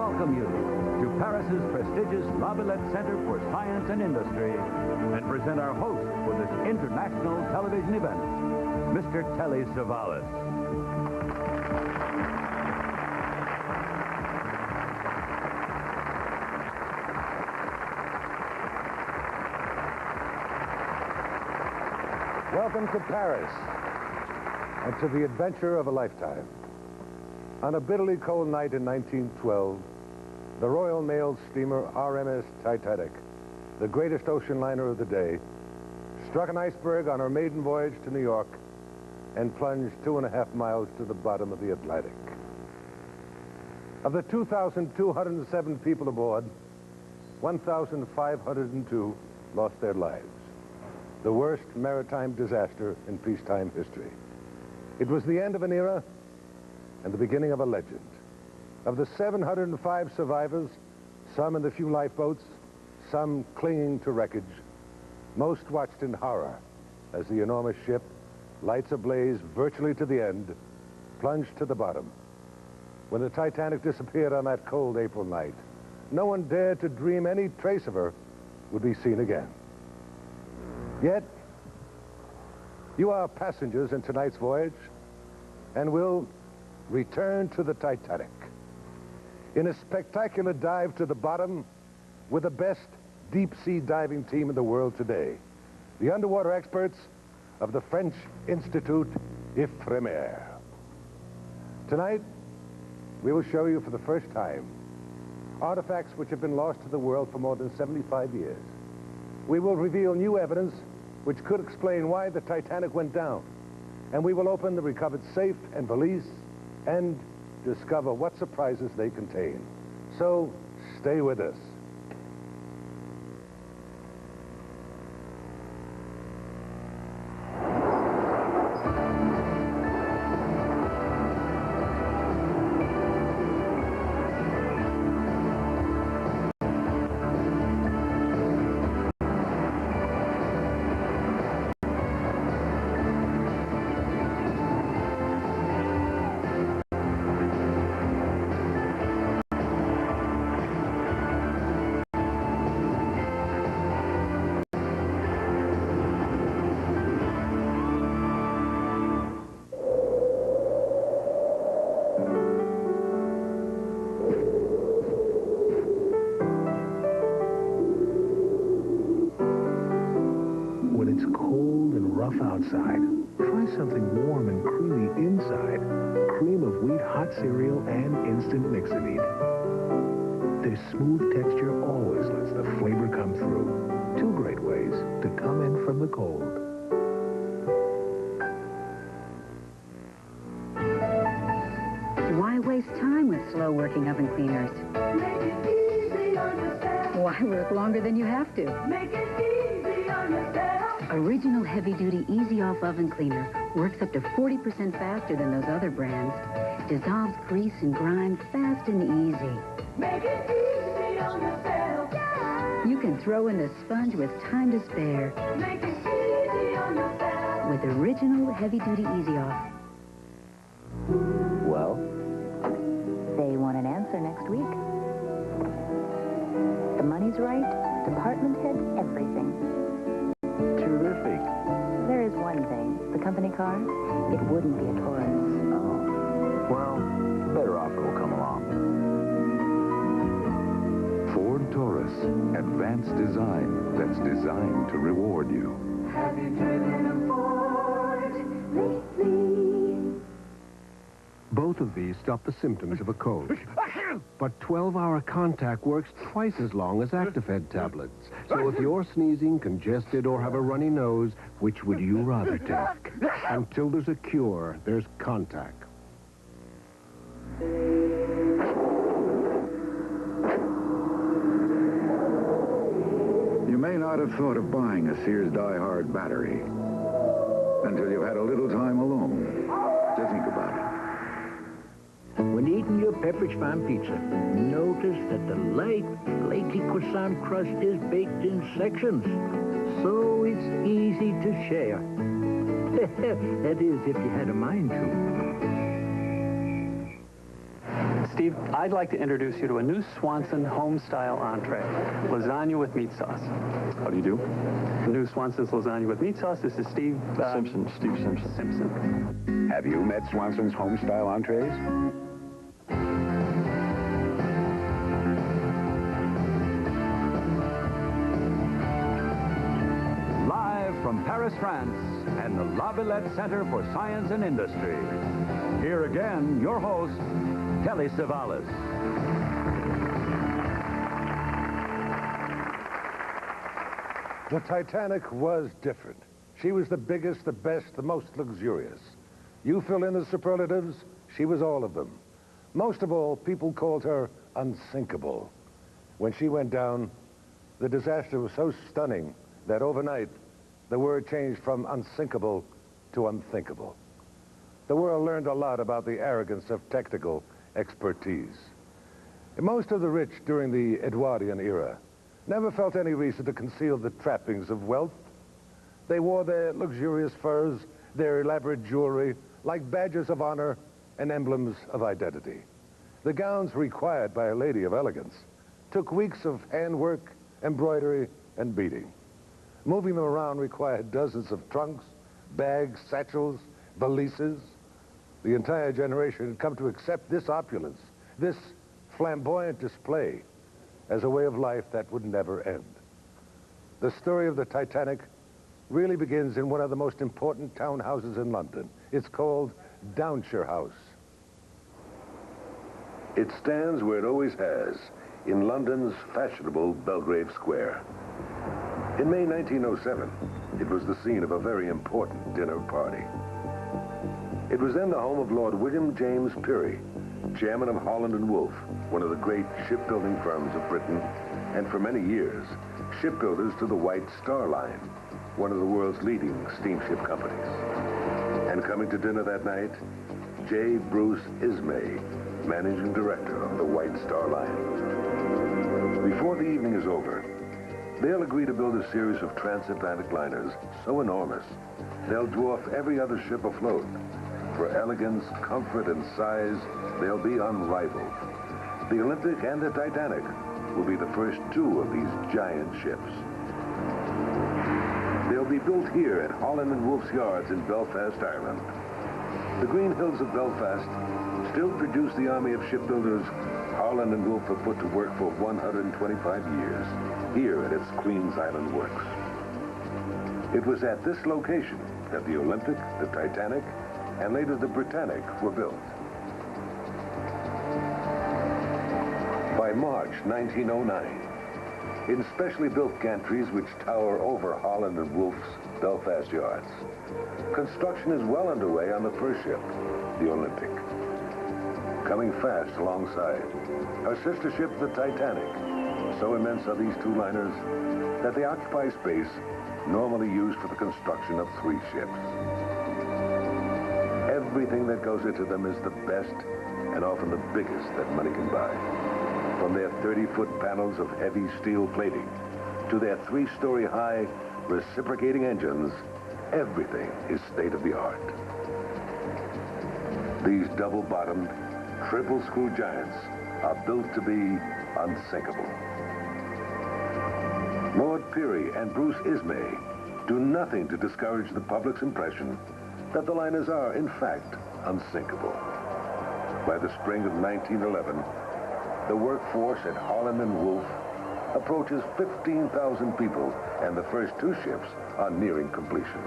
welcome you to Paris's prestigious La Villette Center for Science and Industry and present our host for this international television event, Mr. Telly Savalas. Welcome to Paris and to the adventure of a lifetime. On a bitterly cold night in 1912, the Royal Mail steamer RMS Titanic, the greatest ocean liner of the day, struck an iceberg on her maiden voyage to New York and plunged 2.5 miles to the bottom of the Atlantic. Of the 2,207 people aboard, 1,502 lost their lives. The worst maritime disaster in peacetime history. It was the end of an era and the beginning of a legend. Of the 705 survivors, some in the few lifeboats, some clinging to wreckage, most watched in horror as the enormous ship, lights ablaze virtually to the end, plunged to the bottom. When the Titanic disappeared on that cold April night, no one dared to dream any trace of her would be seen again. Yet, you are passengers in tonight's voyage and will return to the Titanic in a spectacular dive to the bottom with the best deep-sea diving team in the world today, the underwater experts of the French Institute Ifremer. Tonight, we will show you for the first time artifacts which have been lost to the world for more than 75 years. We will reveal new evidence which could explain why the Titanic went down. And we will open the recovered safe and valise and discover what surprises they contain. So, stay with us. Outside, try something warm and creamy inside. Cream of wheat hot cereal and instant Mix-A-Eat. Their smooth texture always lets the flavor come through. Two great ways to come in from the cold. Why waste time with slow-working oven cleaners? Make it easy on yourself. Why work longer than you have to? Make it easy on yourself. Original heavy-duty Easy-Off oven cleaner works up to 40% faster than those other brands. Dissolves grease and grime fast and easy. Make it easy on yourself. You can throw in the sponge with time to spare. Make it easy on yourself. With original heavy-duty Easy-Off. Well? They want an answer next week. The money's right, department head, everything. Terrific. There is one thing. The company car, it wouldn't be a Taurus. Oh. Well, better offer will come along. Ford Taurus. Advanced design that's designed to reward you. Have you driven a Ford lately? Both of these stop the symptoms of a cold. But 12-hour contact works twice as long as Actifed tablets. So if you're sneezing, congested, or have a runny nose, which would you rather take? Until there's a cure, there's Contact. You may not have thought of buying a Sears Die Hard battery until you've had a little time alone to think about it. When eating your Pepperidge Farm pizza, notice that the light, flaky croissant crust is baked in sections, so it's easy to share. That is, if you had a mind to. Steve, I'd like to introduce you to a new Swanson home-style entree, lasagna with meat sauce. How do you do? New Swanson's lasagna with meat sauce. This is Steve... Steve Simpson. Simpson. Have you met Swanson's home-style entrees? Live from Paris, France, and the La Villette Center for Science and Industry. Here again, your host, Telly Savalas. The Titanic was different. She was the biggest, the best, the most luxurious. You fill in the superlatives, she was all of them. Most of all, people called her unsinkable. When she went down, the disaster was so stunning that overnight, the word changed from unsinkable to unthinkable. The world learned a lot about the arrogance of technical expertise. And most of the rich during the Edwardian era never felt any reason to conceal the trappings of wealth. They wore their luxurious furs, their elaborate jewelry, like badges of honor and emblems of identity. The gowns required by a lady of elegance took weeks of handwork, embroidery, and beading. Moving them around required dozens of trunks, bags, satchels, valises. The entire generation had come to accept this opulence, this flamboyant display, as a way of life that would never end. The story of the Titanic really begins in one of the most important townhouses in London. It's called Downshire House. It stands where it always has, in London's fashionable Belgrave Square. In May 1907, it was the scene of a very important dinner party. It was then the home of Lord William James Peary, chairman of Holland and Wolff, one of the great shipbuilding firms of Britain, and for many years, shipbuilders to the White Star Line, one of the world's leading steamship companies. And coming to dinner that night, J. Bruce Ismay, managing director of the White Star Line. Before the evening is over, they'll agree to build a series of transatlantic liners so enormous, they'll dwarf every other ship afloat. For elegance, comfort, and size, they'll be unrivaled. The Olympic and the Titanic will be the first two of these giant ships. They'll be built here at Holland and Wolff's yards in Belfast, Ireland. The green hills of Belfast still produce the army of shipbuilders Holland and Wolff have put to work for 125 years, here at its Queen's Island Works. It was at this location that the Olympic, the Titanic, and later the Britannic were built. By March 1909, in specially built gantries which tower over Holland and Wolff's Belfast yards, construction is well underway on the first ship, the Olympic. Coming fast alongside, her sister ship, the Titanic. So immense are these two liners that they occupy space normally used for the construction of three ships. Everything that goes into them is the best and often the biggest that money can buy. From their 30-foot panels of heavy steel plating to their 3-story high reciprocating engines, everything is state-of-the-art. These double-bottomed, triple-screw giants are built to be unsinkable. Lord Peary and Bruce Ismay do nothing to discourage the public's impression that the liners are, in fact, unsinkable. By the spring of 1911, the workforce at Holland and Wolff approaches 15,000 people, and the first two ships are nearing completion.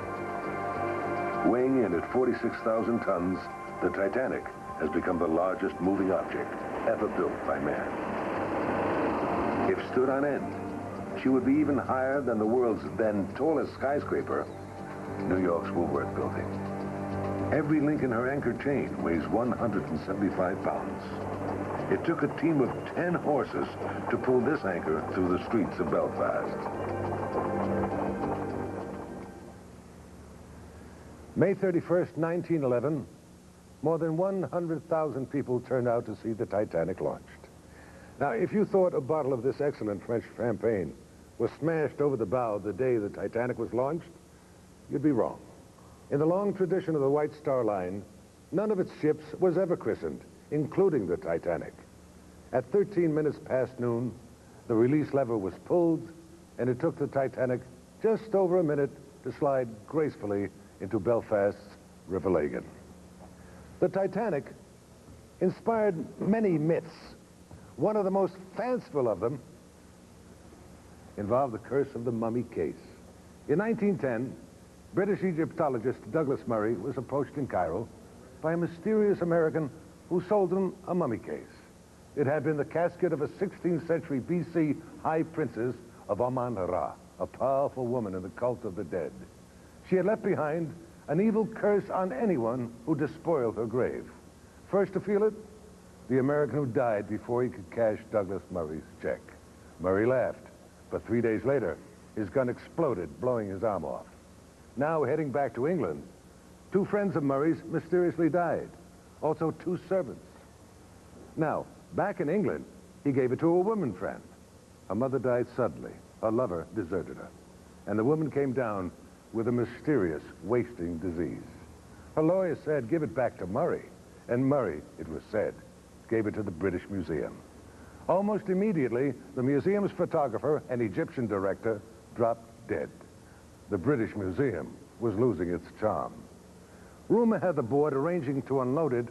Weighing in at 46,000 tons, the Titanic has become the largest moving object ever built by man. If stood on end, she would be even higher than the world's then tallest skyscraper, New York's Woolworth Building. Every link in her anchor chain weighs 175 pounds. It took a team of 10 horses to pull this anchor through the streets of Belfast. May 31st, 1911, more than 100,000 people turned out to see the Titanic launched. Now, if you thought a bottle of this excellent French champagne was smashed over the bow the day the Titanic was launched, you'd be wrong. In the long tradition of the White Star Line, none of its ships was ever christened. including the Titanic. At 13 minutes past noon, the release lever was pulled, and it took the Titanic just over a minute to slide gracefully into Belfast's River Lagan. The Titanic inspired many myths. One of the most fanciful of them involved the curse of the mummy case. In 1910, British Egyptologist Douglas Murray was approached in Cairo by a mysterious American who sold him a mummy case. It had been the casket of a 16th century BC high princess of Amun-Ra, a powerful woman in the cult of the dead. She had left behind an evil curse on anyone who despoiled her grave. First to feel it, the American who died before he could cash Douglas Murray's check. Murray laughed, but 3 days later, his gun exploded, blowing his arm off. Now, heading back to England, 2 friends of Murray's mysteriously died. Also 2 servants. Now, back in England, he gave it to a woman friend. Her mother died suddenly. Her lover deserted her. And the woman came down with a mysterious wasting disease. Her lawyer said, give it back to Murray. And Murray, it was said, gave it to the British Museum. Almost immediately, the museum's photographer and Egyptian director dropped dead. The British Museum was losing its charm. Rumor had the board arranging to unload it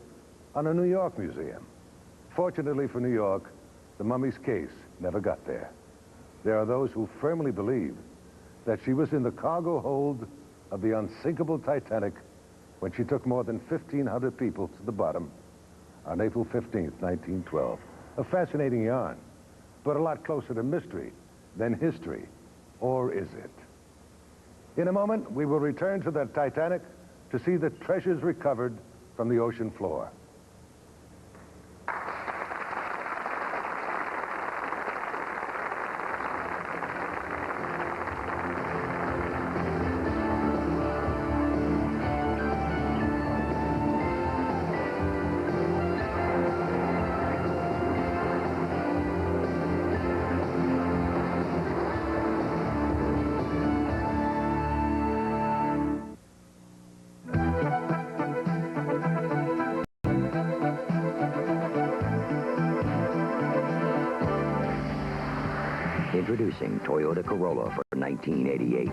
on a New York museum. Fortunately for New York, the mummy's case never got there. There are those who firmly believe that she was in the cargo hold of the unsinkable Titanic when she took more than 1,500 people to the bottom on April 15th, 1912. A fascinating yarn, but a lot closer to mystery than history. Or is it? In a moment, we will return to the Titanic to see the treasures recovered from the ocean floor. Introducing Toyota Corolla for 1988.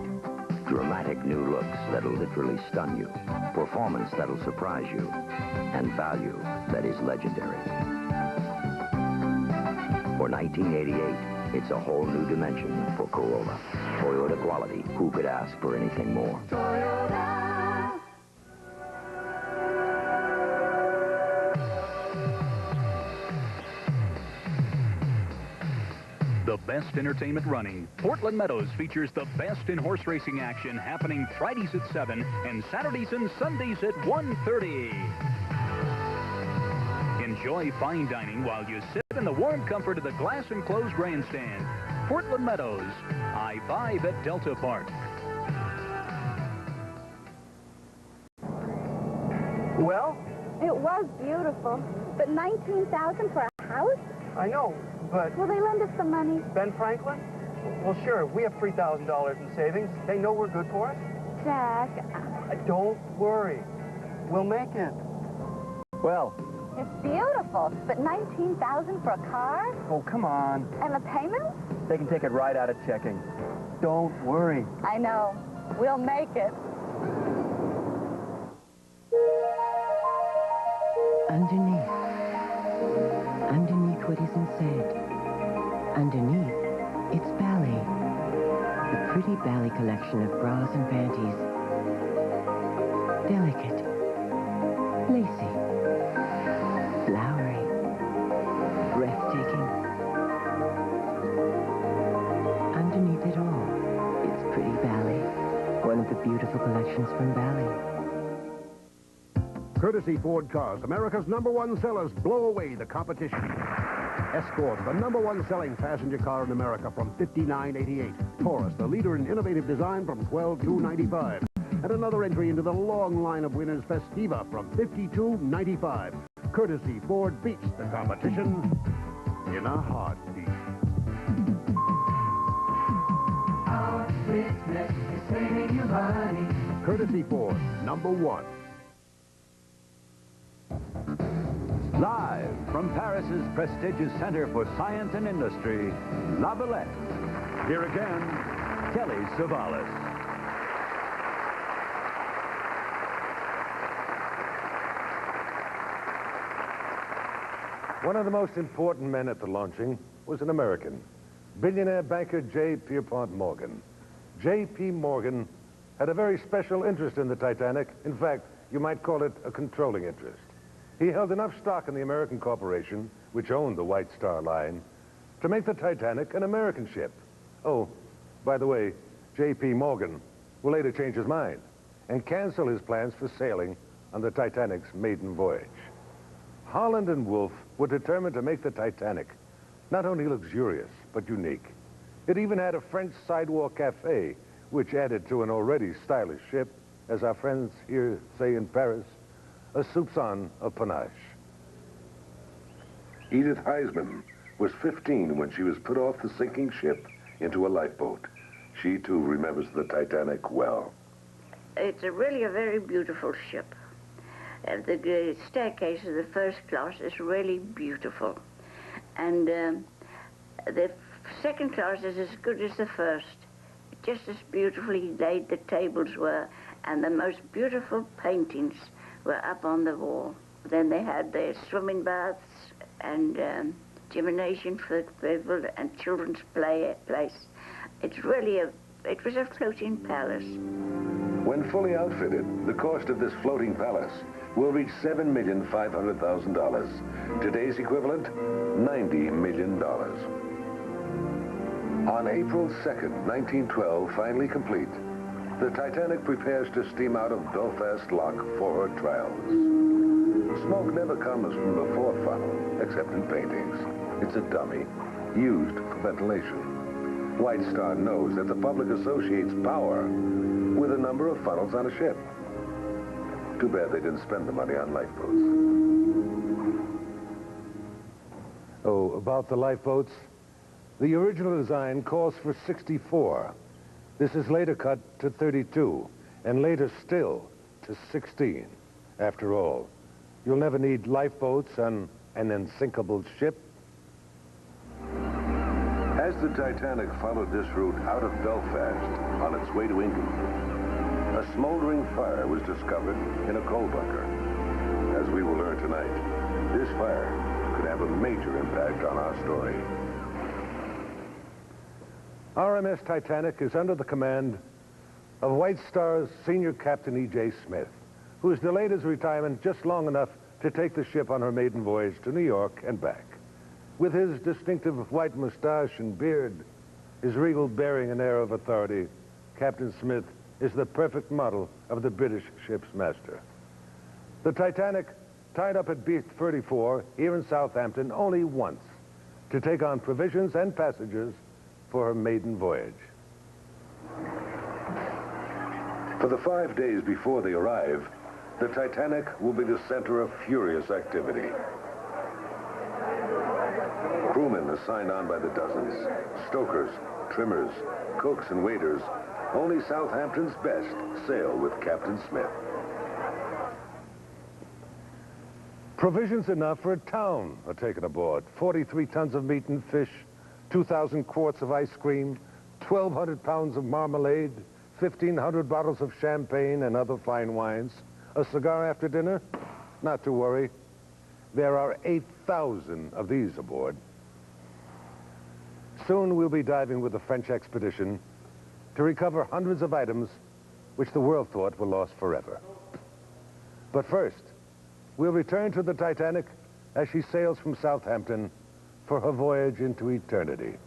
Dramatic new looks that'll literally stun you, performance that'll surprise you, and value that is legendary. For 1988, it's a whole new dimension for Corolla. Toyota quality. Who could ask for anything more? Toyota. The best entertainment running. Portland Meadows features the best in horse racing action happening Fridays at 7 and Saturdays and Sundays at 1:30. Enjoy fine dining while you sit in the warm comfort of the glass-enclosed grandstand. Portland Meadows, I-5 at Delta Park. Well? It was beautiful, but $19,000 for a house? I know, but... Will they lend us some money? Ben Franklin? Well, sure. We have $3,000 in savings. They know we're good for it. Jack... Don't worry. We'll make it. Well... It's beautiful, but $19,000 for a car? Oh, come on. And the payments? They can take it right out of checking. Don't worry. I know. We'll make it. Underneath what isn't said, underneath, it's ballet. The pretty ballet collection of bras and panties. Delicate, lacy, flowery, breathtaking. Underneath it all, it's pretty ballet. One of the beautiful collections from ballet. Courtesy Ford Cars, America's #1 sellers blow away the competition. Escort, the #1 selling passenger car in America from $59.88. Taurus, the leader in innovative design from $12,295. And another entry into the long line of winners, Festiva from $52.95. Courtesy Ford beats the competition in a heartbeat. Our business is saving you money. Courtesy Ford, #1. Live from Paris's prestigious Center for Science and Industry, La Villette. Here again, Telly Savalas. One of the most important men at the launching was an American, billionaire banker J. Pierpont Morgan. J.P. Morgan had a very special interest in the Titanic. In fact, you might call it a controlling interest. He held enough stock in the American corporation, which owned the White Star Line, to make the Titanic an American ship. Oh, by the way, J.P. Morgan will later change his mind and cancel his plans for sailing on the Titanic's maiden voyage. Holland and Wolff were determined to make the Titanic not only luxurious, but unique. It even had a French sidewalk cafe, which added to an already stylish ship, as our friends here say in Paris, a soupçon of panache. Edith Heisman was 15 when she was put off the sinking ship into a lifeboat. She, too, remembers the Titanic well. It's really a very beautiful ship. The staircase of the first class is really beautiful. And the second class is as good as the first. Just as beautifully laid the tables were, and the most beautiful paintings were up on the wall. Then they had their swimming baths and gymnasium for people and children's place. It's really it was a floating palace. When fully outfitted, the cost of this floating palace will reach $7,500,000. Today's equivalent, $90 million. On April 2nd, 1912, finally complete, the Titanic prepares to steam out of Belfast Lock for her trials. Smoke never comes from the fourth funnel, except in paintings. It's a dummy, used for ventilation. White Star knows that the public associates power with a number of funnels on a ship. Too bad they didn't spend the money on lifeboats. Oh, about the lifeboats, the original design calls for 64. This is later cut to 32, and later still to 16. After all, you'll never need lifeboats on an unsinkable ship. As the Titanic followed this route out of Belfast on its way to England, a smoldering fire was discovered in a coal bunker. As we will learn tonight, this fire could have a major impact on our story. RMS Titanic is under the command of White Star's senior captain E.J. Smith, who has delayed his retirement just long enough to take the ship on her maiden voyage to New York and back. With his distinctive white mustache and beard, his regal bearing and air of authority, Captain Smith is the perfect model of the British ship's master. The Titanic tied up at Beach 34 here in Southampton only once to take on provisions and passengers for her maiden voyage. For the 5 days before they arrive, the Titanic will be the center of furious activity. Crewmen assigned on by the dozens, stokers, trimmers, cooks, and waiters. Only Southampton's best sail with Captain Smith. Provisions enough for a town are taken aboard. 43 tons of meat and fish, 2,000 quarts of ice cream, 1,200 pounds of marmalade, 1,500 bottles of champagne and other fine wines. A cigar after dinner? Not to worry. There are 8,000 of these aboard. Soon we'll be diving with the French expedition to recover hundreds of items which the world thought were lost forever. But first, we'll return to the Titanic as she sails from Southampton for her voyage into eternity.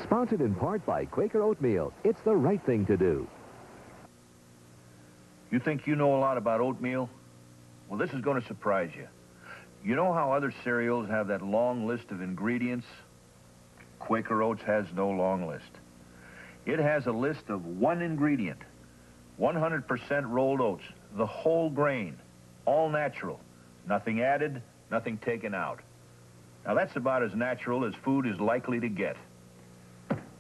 Sponsored in part by Quaker Oatmeal. It's the right thing to do. You think you know a lot about oatmeal? Well, this is going to surprise you. You know how other cereals have that long list of ingredients? Quaker Oats has no long list. It has a list of one ingredient, 100% rolled oats, the whole grain, all natural, nothing added, nothing taken out. Now that's about as natural as food is likely to get.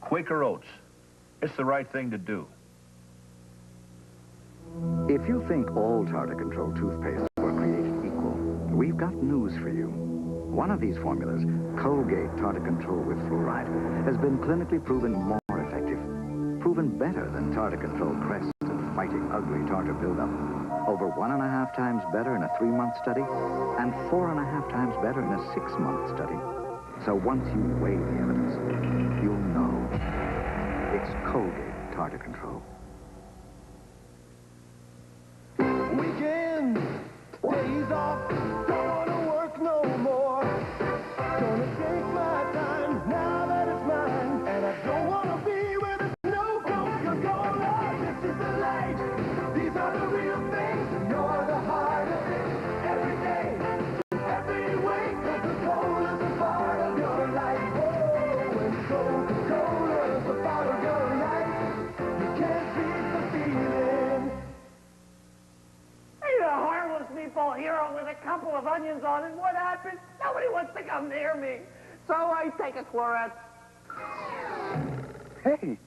Quaker Oats, it's the right thing to do. If you think all tartar control toothpaste were created equal, we've got news for you. One of these formulas, Colgate Tartar Control with Fluoride, has been clinically proven more effective. Proven better than Tartar Control Crest and fighting ugly tartar buildup. Over 1.5 times better in a 3-month study, and 4.5 times better in a 6-month study. So once you weigh the evidence, you'll know. It's Colgate Tartar Control. Weekends, days off, don't want to work no more. Gonna take my time now that it's mine, and I don't want to be with a no Coca-Cola. This is the light, these are the real things, and you're the heart of it. Every day, every way, Coca-Cola's a part of your life. Oh, when Coca-Cola's a part of your life, you can't beat the feeling. Ain't a harmless meatball hero with a couple of onions on it. What happens? Nobody wants to come near me. So I take a Chlorette. Hey,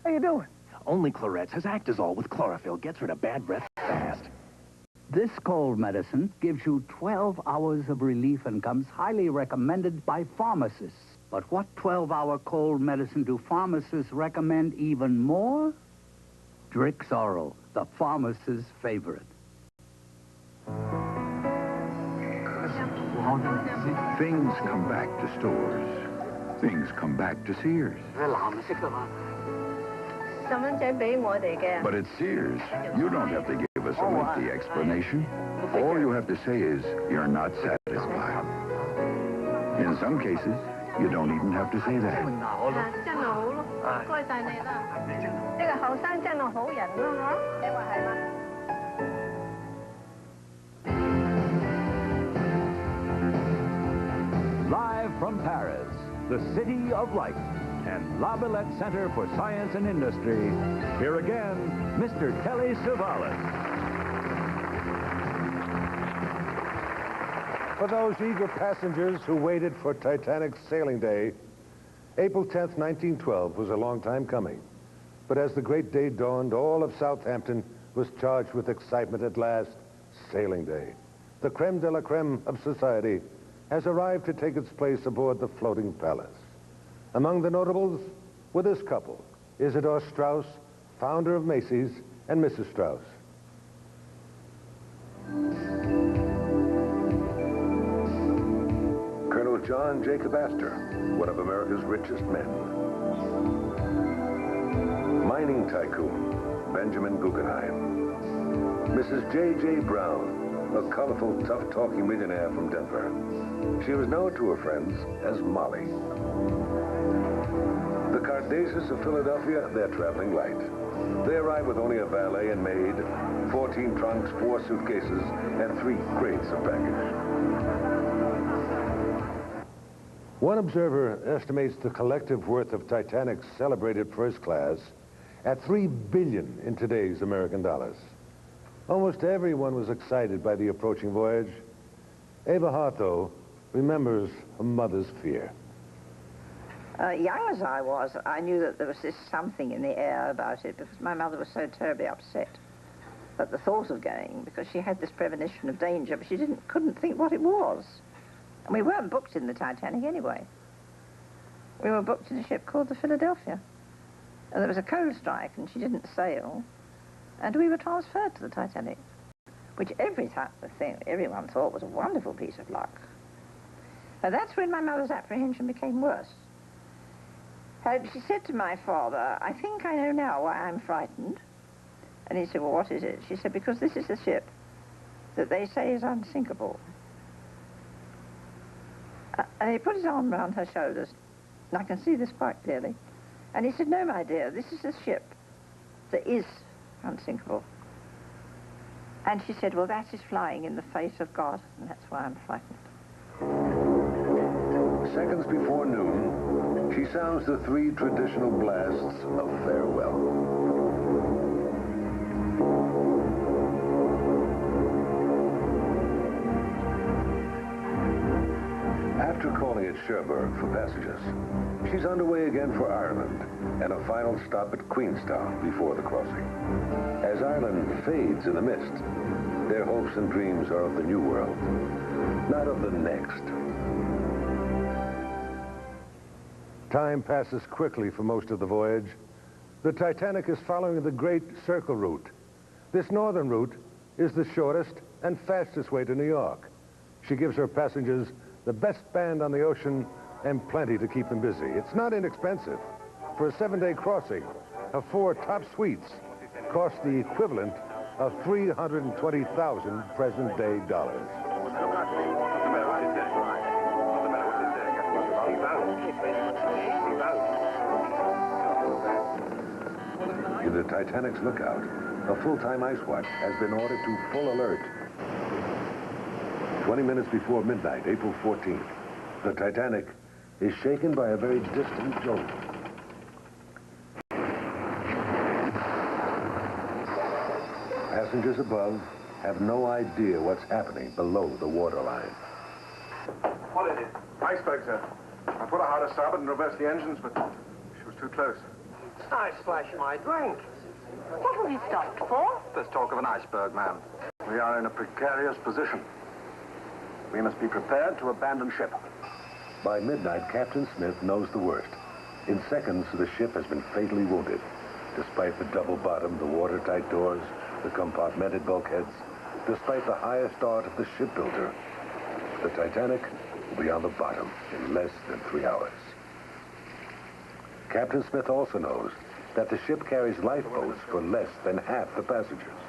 how you doing? Only Chlorette has Actazole with chlorophyll. Gets rid of bad breath fast. This cold medicine gives you 12 hours of relief and comes highly recommended by pharmacists. But what 12-hour cold medicine do pharmacists recommend even more? Drixoral, the pharmacist's favorite. Things come back to stores. Things come back to Sears. But at Sears, you don't have to give us a lengthy explanation. All you have to say is, you're not satisfied. In some cases, you don't even have to say that. Live from Paris, the city of light, and La Villette Center for Science and Industry, here again, Mr. Telly Savalas. For those eager passengers who waited for Titanic's sailing day, April 10th, 1912 was a long time coming. But as the great day dawned, all of Southampton was charged with excitement at last. Sailing day. The creme de la creme of society has arrived to take its place aboard the floating palace. Among the notables were this couple, Isidor Straus, founder of Macy's, and Mrs. Straus. Colonel John Jacob Astor, one of America's richest men. Mining tycoon Benjamin Guggenheim. Mrs. J.J. Brown, a colorful, tough-talking millionaire from Denver. She was known to her friends as Molly. The Cardaces of Philadelphia, they're traveling light. They arrive with only a valet and maid, 14 trunks, 4 suitcases, and 3 crates of baggage. One observer estimates the collective worth of Titanic's celebrated first class at $3 billion in today's American dollars. Almost everyone was excited by the approaching voyage. Ava Hart, though, remembers a mother's fear. Young as I was, I knew that there was this something in the air about it because my mother was so terribly upset. But the thought of going, because she had this premonition of danger, but she couldn't think what it was. And we weren't booked in the Titanic anyway. We were booked in a ship called the Philadelphia. And there was a coal strike and she didn't sail. And we were transferred to the Titanic, which everyone thought was a wonderful piece of luck. And that's when my mother's apprehension became worse. She said to my father, "I think I know now why I'm frightened." And he said, "Well, what is it?" She said, "Because this is the ship that they say is unsinkable." And he put his arm around her shoulders, and I can see this quite clearly. And he said, "No, my dear, this is the ship that is unsinkable." And she said, "Well, that is flying in the face of God, and that's why I'm frightened." Seconds before noon, She sounds the 3 traditional blasts of farewell. After calling at Cherbourg for passengers, she's underway again for Ireland and a final stop at Queenstown before the crossing. As Ireland fades in the mist, their hopes and dreams are of the new world, not of the next. Time passes quickly for most of the voyage. The Titanic is following the Great Circle route. This northern route is the shortest and fastest way to New York. She gives her passengers the best band on the ocean and plenty to keep them busy. It's not inexpensive. For a 7-day crossing, her 4 top suites cost the equivalent of $320,000 present-day dollars. In the Titanic's lookout, a full-time ice watch has been ordered to full alert. 20 minutes before midnight, April 14th, the Titanic is shaken by a very distant jolt. Passengers above have no idea what's happening below the waterline. What is it? Iceberg, sir. I put her hard to starboard and reversed the engines, but she was too close. I splashed my drink. What have you stopped for? There's talk of an iceberg, ma'am. We are in a precarious position. We must be prepared to abandon ship. By midnight, Captain Smith knows the worst. In seconds, the ship has been fatally wounded. Despite the double bottom, the watertight doors, the compartmented bulkheads, despite the highest art of the shipbuilder, the Titanic will be on the bottom in less than 3 hours. Captain Smith also knows that the ship carries lifeboats for less than half the passengers.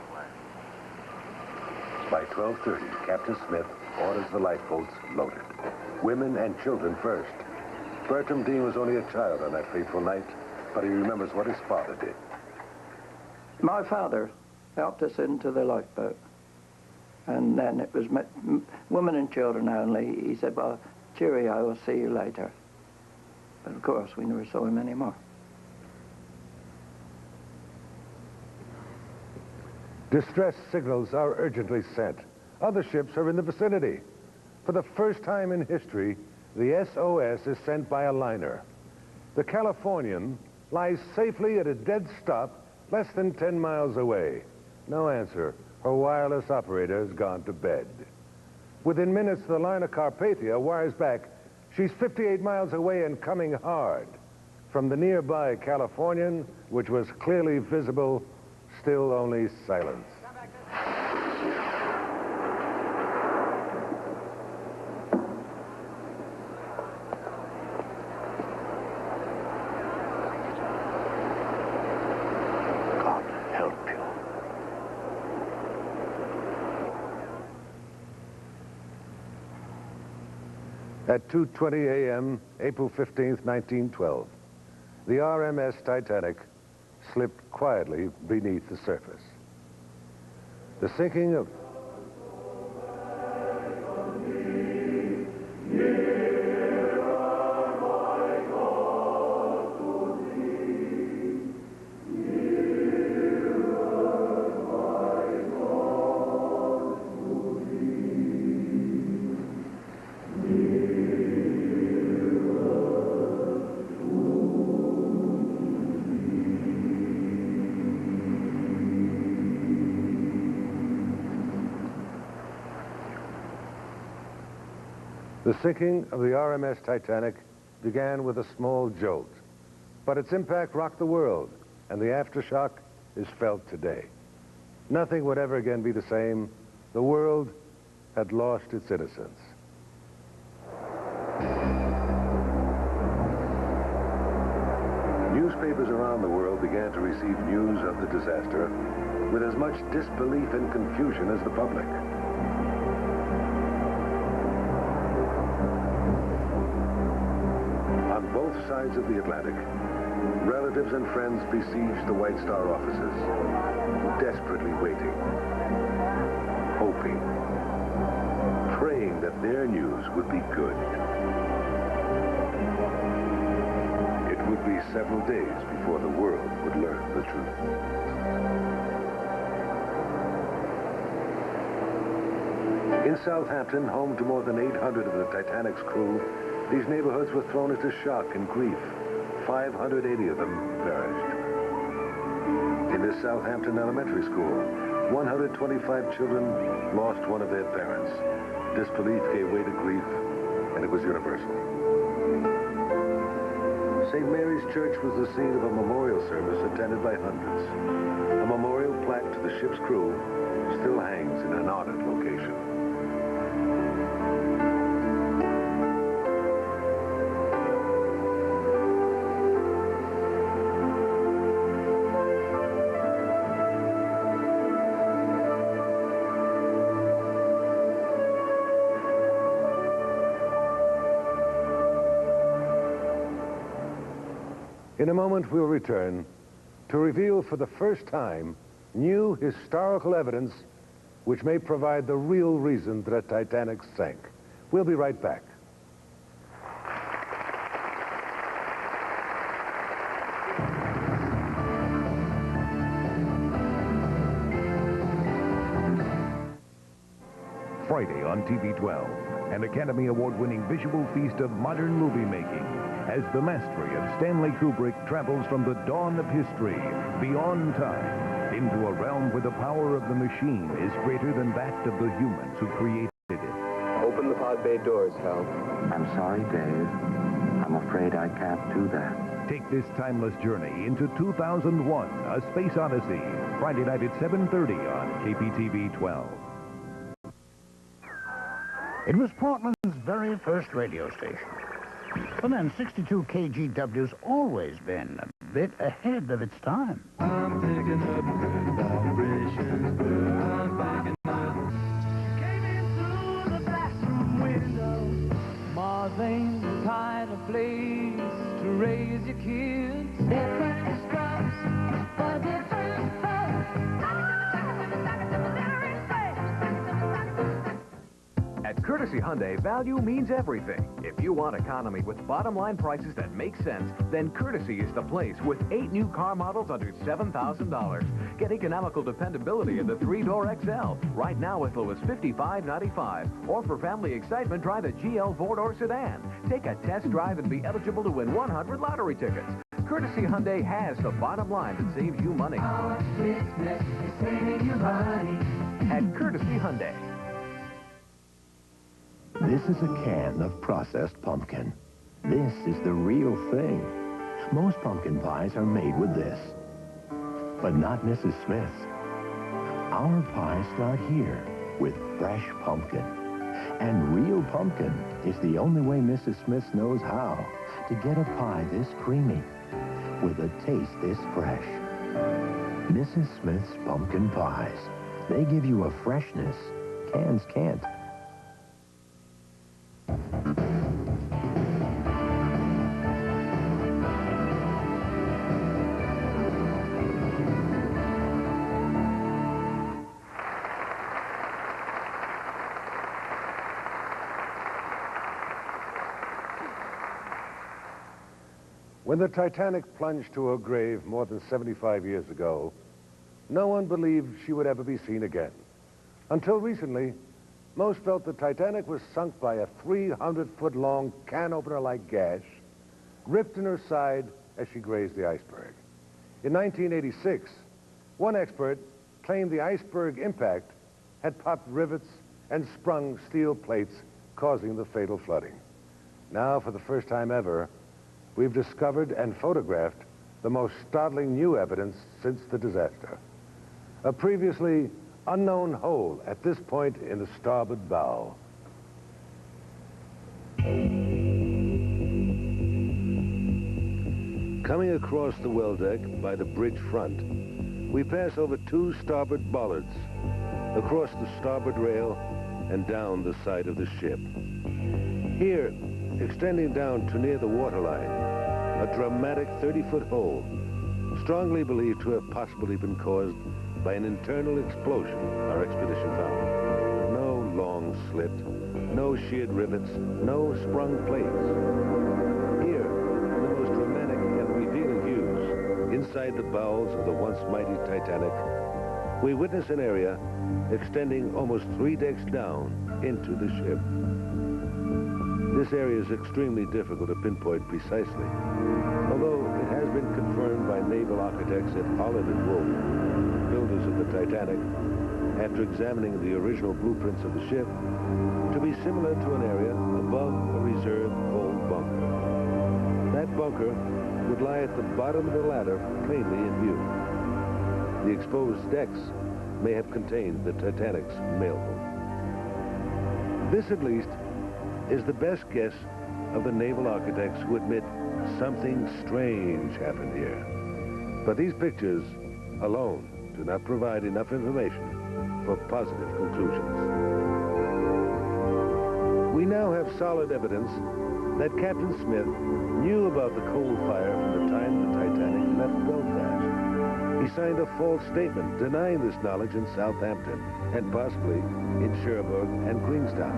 By 12:30, Captain Smith orders the lifeboats loaded. Women and children first. Bertram Dean was only a child on that fateful night, but he remembers what his father did. My father helped us into the lifeboat. And then it was women and children only. He said, well, cheerio, I'll see you later. But of course, we never saw him anymore. Distress signals are urgently sent. Other ships are in the vicinity. For the first time in history, the SOS is sent by a liner. The Californian lies safely at a dead stop less than 10 miles away. No answer. Her wireless operator has gone to bed. Within minutes, the liner Carpathia wires back. She's 58 miles away and coming hard. From the nearby Californian, which was clearly visible, still only silence. At 2:20 a.m., April 15th, 1912, the RMS Titanic slipped quietly beneath the surface. The sinking of... The sinking of the RMS Titanic began with a small jolt, but its impact rocked the world, and the aftershock is felt today. Nothing would ever again be the same. The world had lost its innocence. Newspapers around the world began to receive news of the disaster with as much disbelief and confusion as the public. On both sides of the Atlantic, relatives and friends besieged the White Star offices, desperately waiting, hoping, praying that their news would be good. several days before the world would learn the truth. In Southampton, home to more than 800 of the Titanic's crew, these neighborhoods were thrown into shock and grief. 580 of them perished. In this Southampton elementary school, 125 children lost one of their parents. Disbelief gave way to grief, and it was universal. St. Mary's Church was the scene of a memorial service attended by hundreds. A memorial plaque to the ship's crew still hangs in an honored location. In a moment, we'll return to reveal for the first time new historical evidence which may provide the real reason that a Titanic sank. We'll be right back. Friday on TV 12, an Academy Award-winning visual feast of modern movie making, as the mastery of Stanley Kubrick travels from the dawn of history, beyond time, into a realm where the power of the machine is greater than that of the humans who created it. Open the pod bay doors, Hal. I'm sorry, Dave. I'm afraid I can't do that. Take this timeless journey into 2001, A Space Odyssey, Friday night at 7:30 on KPTV 12. It was Portland's very first radio station. But then 62 KGW's always been a bit ahead of its time. I'm picking up good vibrations. I'm picking up. Came in through the bathroom window. Marlene was hiding a place to raise your kids. Different strokes for different folks. At Courtesy Hyundai, value means everything. If you want economy with bottom-line prices that make sense, then Courtesy is the place with 8 new car models under $7,000. Get economical dependability in the 3-door XL, right now as low as $55.95. Or for family excitement, try the GL 4-door sedan. Take a test drive and be eligible to win 100 lottery tickets. Courtesy Hyundai has the bottom line that saves you money. Christmas is saving you money. At Courtesy Hyundai. This is a can of processed pumpkin. This is the real thing. Most pumpkin pies are made with this, but not Mrs. Smith's. Our pies start here with fresh pumpkin. And real pumpkin is the only way Mrs. Smith knows how to get a pie this creamy with a taste this fresh. Mrs. Smith's pumpkin pies. They give you a freshness cans can't. When the Titanic plunged to her grave more than 75 years ago, no one believed she would ever be seen again. Until recently, most felt the Titanic was sunk by a 300-foot-long can-opener-like gash, ripped in her side as she grazed the iceberg. In 1986, one expert claimed the iceberg impact had popped rivets and sprung steel plates, causing the fatal flooding. Now, for the first time ever, we've discovered and photographed the most startling new evidence since the disaster. A previously unknown hole at this point in the starboard bow. Coming across the well deck by the bridge front, we pass over 2 starboard bollards, across the starboard rail and down the side of the ship. Here, extending down to near the waterline, a dramatic 30-foot hole, strongly believed to have possibly been caused by an internal explosion our expedition found. No long slit, no sheared rivets, no sprung plates. Here, in the most dramatic and revealing inside the bowels of the once mighty Titanic, we witness an area extending almost 3 decks down into the ship. This area is extremely difficult to pinpoint precisely, although it has been confirmed by naval architects at Holland and Wolff, builders of the Titanic, after examining the original blueprints of the ship, to be similar to an area above a reserve coal bunker. That bunker would lie at the bottom of the ladder, plainly in view. The exposed decks may have contained the Titanic's mailboat. This, at least, is the best guess of the naval architects who admit something strange happened here. But these pictures alone do not provide enough information for positive conclusions. We now have solid evidence that Captain Smith knew about the coal fire from the time the Titanic left Belfast. He signed a false statement denying this knowledge in Southampton and possibly in Cherbourg and Queenstown.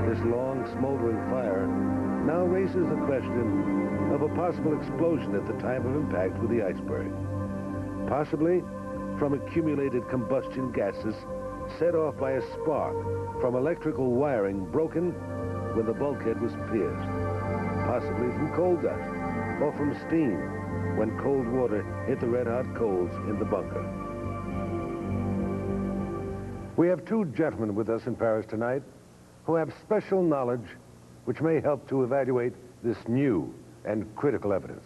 This long, smoldering fire now raises the question of a possible explosion at the time of impact with the iceberg. Possibly from accumulated combustion gases set off by a spark from electrical wiring broken when the bulkhead was pierced. Possibly from coal dust or from steam when cold water hit the red-hot coals in the bunker. We have 2 gentlemen with us in Paris tonight who have special knowledge which may help to evaluate this new and critical evidence.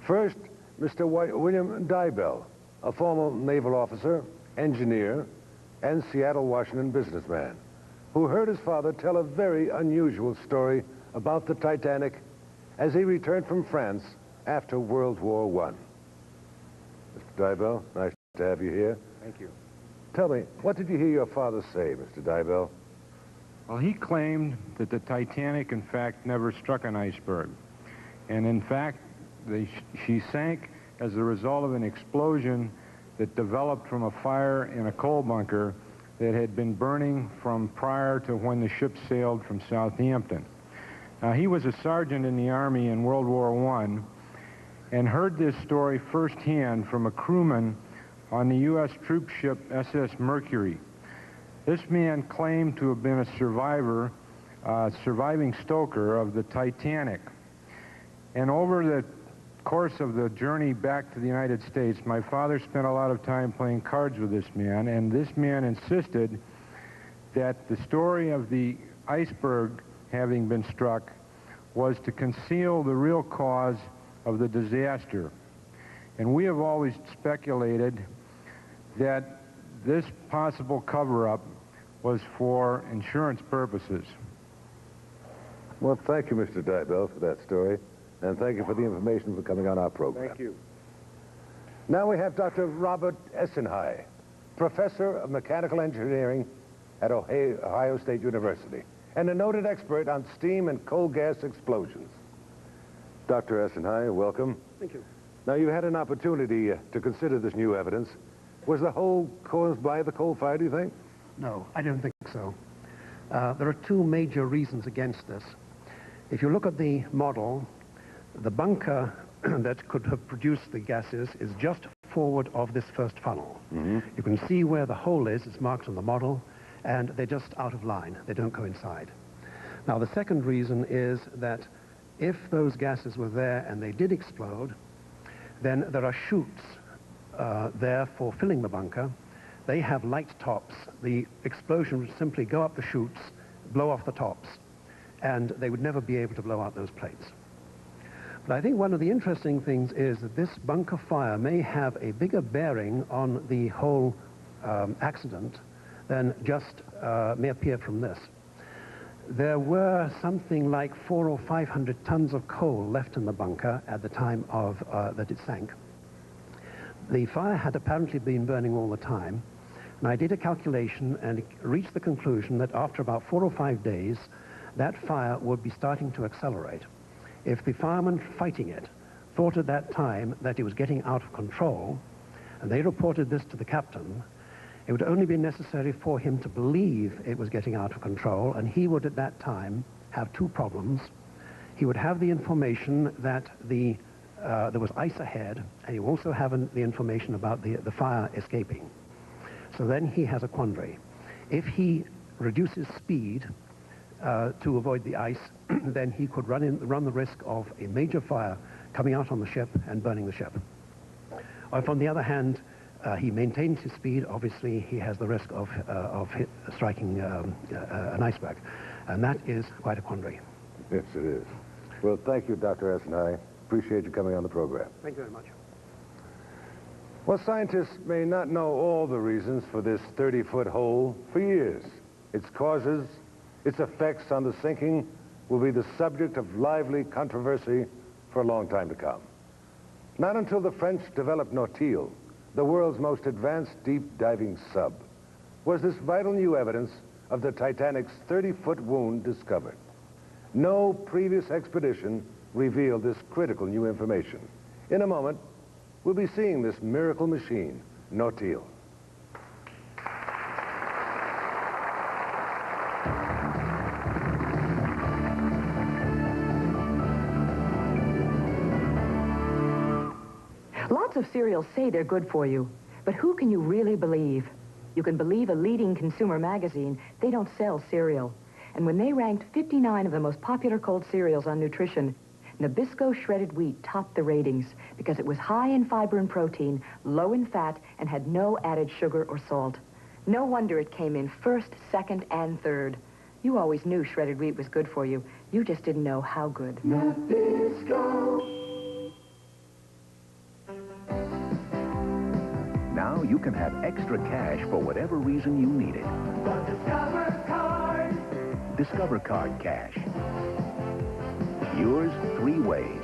First, Mr. William Dybell, a former naval officer, engineer, and Seattle, Washington businessman, who heard his father tell a very unusual story about the Titanic as he returned from France after World War I. Mr. Dybell, nice to have you here. Thank you. Tell me, what did you hear your father say, Mr. Dybell? Well, he claimed that the Titanic, in fact, never struck an iceberg. And in fact, she sank as a result of an explosion that developed from a fire in a coal bunker that had been burning from prior to when the ship sailed from Southampton. Now, he was a sergeant in the Army in World War I and heard this story firsthand from a crewman on the U.S. troop ship SS Mercury. This man claimed to have been a surviving stoker of the Titanic. And over the course of the journey back to the United States, my father spent a lot of time playing cards with this man, and this man insisted that the story of the iceberg having been struck was to conceal the real cause of the disaster. And we have always speculated that this possible cover-up was for insurance purposes. Well, thank you, Mr. Dybell, for that story. And thank you for the information for coming on our program. Thank you. Now we have Dr. Robert Essenhigh, professor of mechanical engineering at Ohio State University, and a noted expert on steam and coal gas explosions. Dr. Essenhigh, welcome. Thank you. Now, you had an opportunity to consider this new evidence. Was the hole caused by the coal fire, do you think? No, I don't think so. There are 2 major reasons against this. If you look at the model, the bunker that could have produced the gases is just forward of this first funnel. Mm-hmm. You can see where the hole is. It's marked on the model, and they're just out of line. They don't coincide. Now, the second reason is that if those gases were there and they did explode, then there are chutes there for filling the bunker. They have light tops. The explosion would simply go up the chutes, blow off the tops, and they would never be able to blow out those plates. But I think one of the interesting things is that this bunker fire may have a bigger bearing on the whole accident than just may appear from this. There were something like 400 or 500 tons of coal left in the bunker at the time of that it sank. The fire had apparently been burning all the time, and I did a calculation and reached the conclusion that after about 4 or 5 days, that fire would be starting to accelerate. If the firemen fighting it thought at that time that it was getting out of control, and they reported this to the captain, it would only be necessary for him to believe it was getting out of control, and he would at that time have 2 problems. He would have the information that the there was ice ahead, and you also have the information about the fire escaping. So then he has a quandary. If he reduces speed to avoid the ice, then he could run the risk of a major fire coming out on the ship and burning the ship. Or if, on the other hand, he maintains his speed, obviously he has the risk of striking an iceberg. And that is quite a quandary. Yes, it is. Well, thank you, Dr. Essenai. Appreciate you coming on the program. Thank you very much. Well, scientists may not know all the reasons for this 30-foot hole for years. Its causes, its effects on the sinking will be the subject of lively controversy for a long time to come. Not until the French developed Nautil, the world's most advanced deep-diving sub, was this vital new evidence of the Titanic's 30-foot wound discovered. No previous expedition revealed this critical new information. In a moment, we'll be seeing this miracle machine, Nautil. Lots of cereals say they're good for you, but who can you really believe? You can believe a leading consumer magazine. They don't sell cereal. And when they ranked 59 of the most popular cold cereals on nutrition, Nabisco shredded wheat topped the ratings because it was high in fiber and protein, low in fat, and had no added sugar or salt. No wonder it came in first, second, and third. You always knew shredded wheat was good for you. You just didn't know how good. Nabisco. Now you can have extra cash for whatever reason you need it. The Discover Card. Discover Card Cash. Yours 3 ways.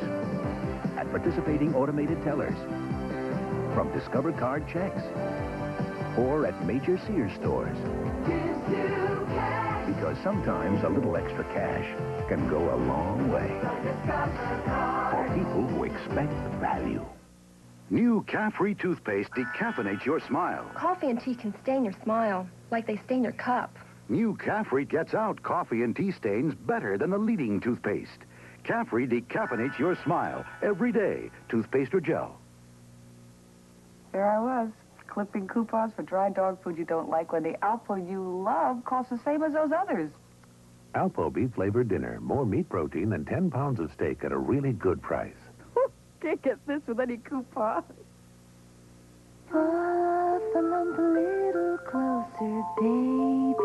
At participating automated tellers. From Discover Card checks. Or at major Sears stores. Gives you cash. Because sometimes a little extra cash can go a long way. The Discover Card. For people who expect value. New Caffrey toothpaste decaffeinates your smile. Coffee and tea can stain your smile, like they stain your cup. New Caffrey gets out coffee and tea stains better than the leading toothpaste. Caffrey decaffeinates your smile every day, toothpaste or gel. There I was, clipping coupons for dry dog food you don't like when the Alpo you love costs the same as those others. Alpo beef flavored dinner. More meat protein than 10 pounds of steak at a really good price. Can't get this with any coupon. Puff a lump a little closer, baby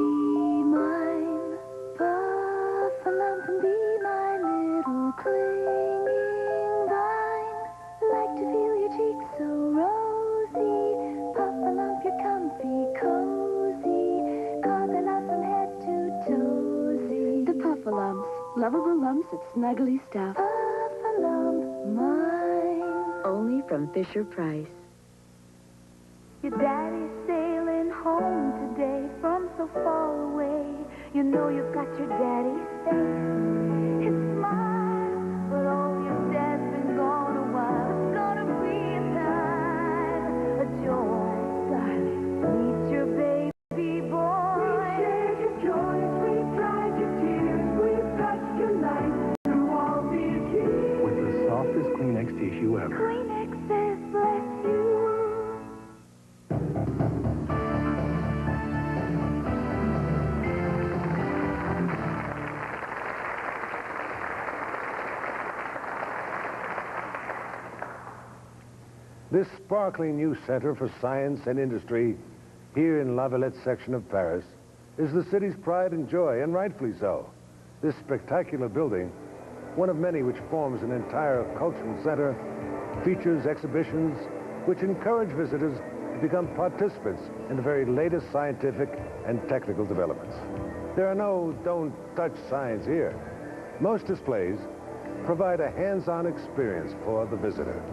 mine. Puff a lump and be my little clinging vine. Like to feel your cheeks so rosy. Puff a lump, you're comfy, cozy. Cuddle up from head to toesy. The Puff-a-Lumps, lovable lumps that snugly stuff. Puff-a-lump, mine. Only from Fisher-Price. Your daddy's sailing home today from so far away. You know you've got your daddy's face, his smile. But oh, your dad's been gone a while. It's gonna be a time, a joy, darling. Meet your baby boy. We shared your joys, we dried your tears, we've touched your life through all these years. With the softest Kleenex tissue ever. Kleenex says bless you. This sparkling new center for science and industry here in La Villette section of Paris is the city's pride and joy, and rightfully so. This spectacular building, one of many which forms an entire cultural center, features exhibitions which encourage visitors to become participants in the very latest scientific and technical developments. There are no don't touch signs here. Most displays provide a hands-on experience for the visitor.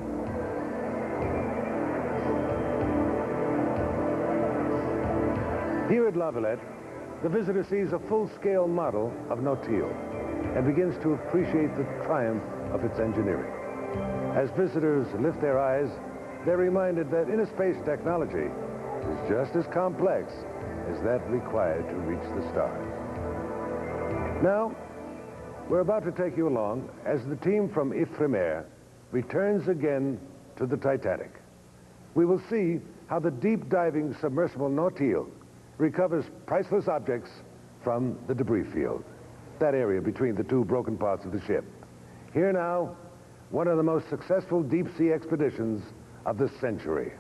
Here at La Villette, the visitor sees a full-scale model of Nautil and begins to appreciate the triumph of its engineering. As visitors lift their eyes, they're reminded that inner space technology is just as complex as that required to reach the stars. Now, we're about to take you along as the team from Ifremer returns again to the Titanic. We will see how the deep-diving submersible Nautil recovers priceless objects from the debris field, that area between the two broken parts of the ship. Here now, one of the most successful deep-sea expeditions of the century.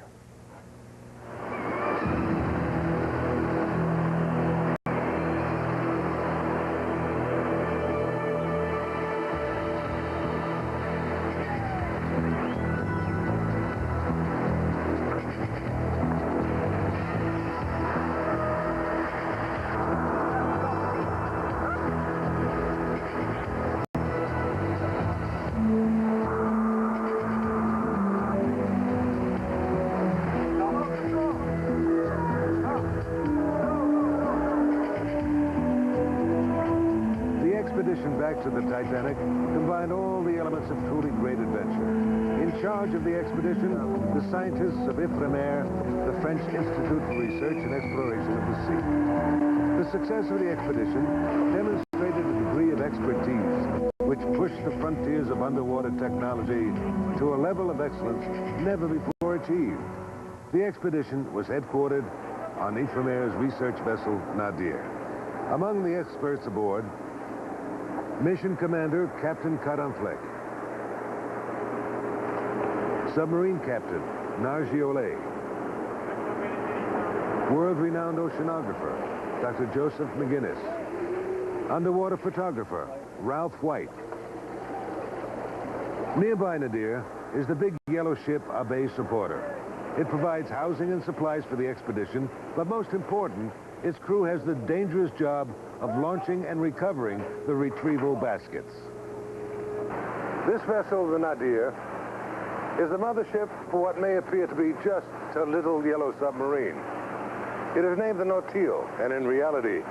Back to the Titanic combined all the elements of truly great adventure. In charge of the expedition, the scientists of Ifremer, the French Institute for Research and Exploration of the Sea. The success of the expedition demonstrated a degree of expertise which pushed the frontiers of underwater technology to a level of excellence never before achieved. The expedition was headquartered on Ifremer's research vessel, Nadir. Among the experts aboard, Mission Commander Captain Caronfleck, Submarine Captain Nargiole, world-renowned oceanographer Dr. Joseph McGinnis, underwater photographer Ralph White. Nearby Nadir is the big yellow ship Abe Supporter. It provides housing and supplies for the expedition, but most important, its crew has the dangerous job of launching and recovering the retrieval baskets. This vessel, the Nadir, is the mothership for what may appear to be just a little yellow submarine. It is named the Nautil, and in reality,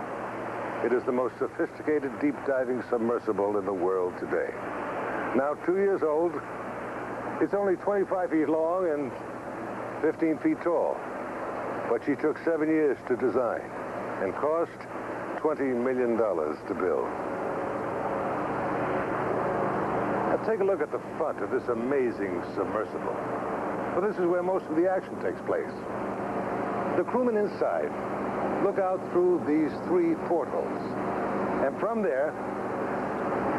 it is the most sophisticated deep-diving submersible in the world today. Now 2 years old, it's only 25 feet long and 15 feet tall. But she took 7 years to design and cost $20 million to build. Now take a look at the front of this amazing submersible. Well, this is where most of the action takes place. The crewmen inside look out through these 3 portholes. And from there,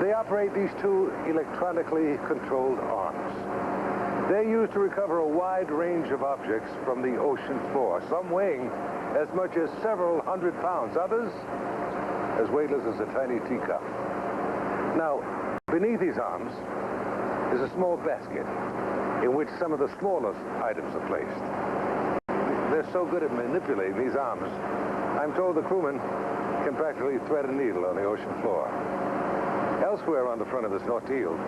they operate these 2 electronically controlled arms. They're used to recover a wide range of objects from the ocean floor, some weighing as much as several hundred pounds, others as weightless as a tiny teacup. Now, beneath these arms is a small basket in which some of the smallest items are placed. They're so good at manipulating these arms, I'm told the crewmen can practically thread a needle on the ocean floor. Elsewhere on the front of this Nautil,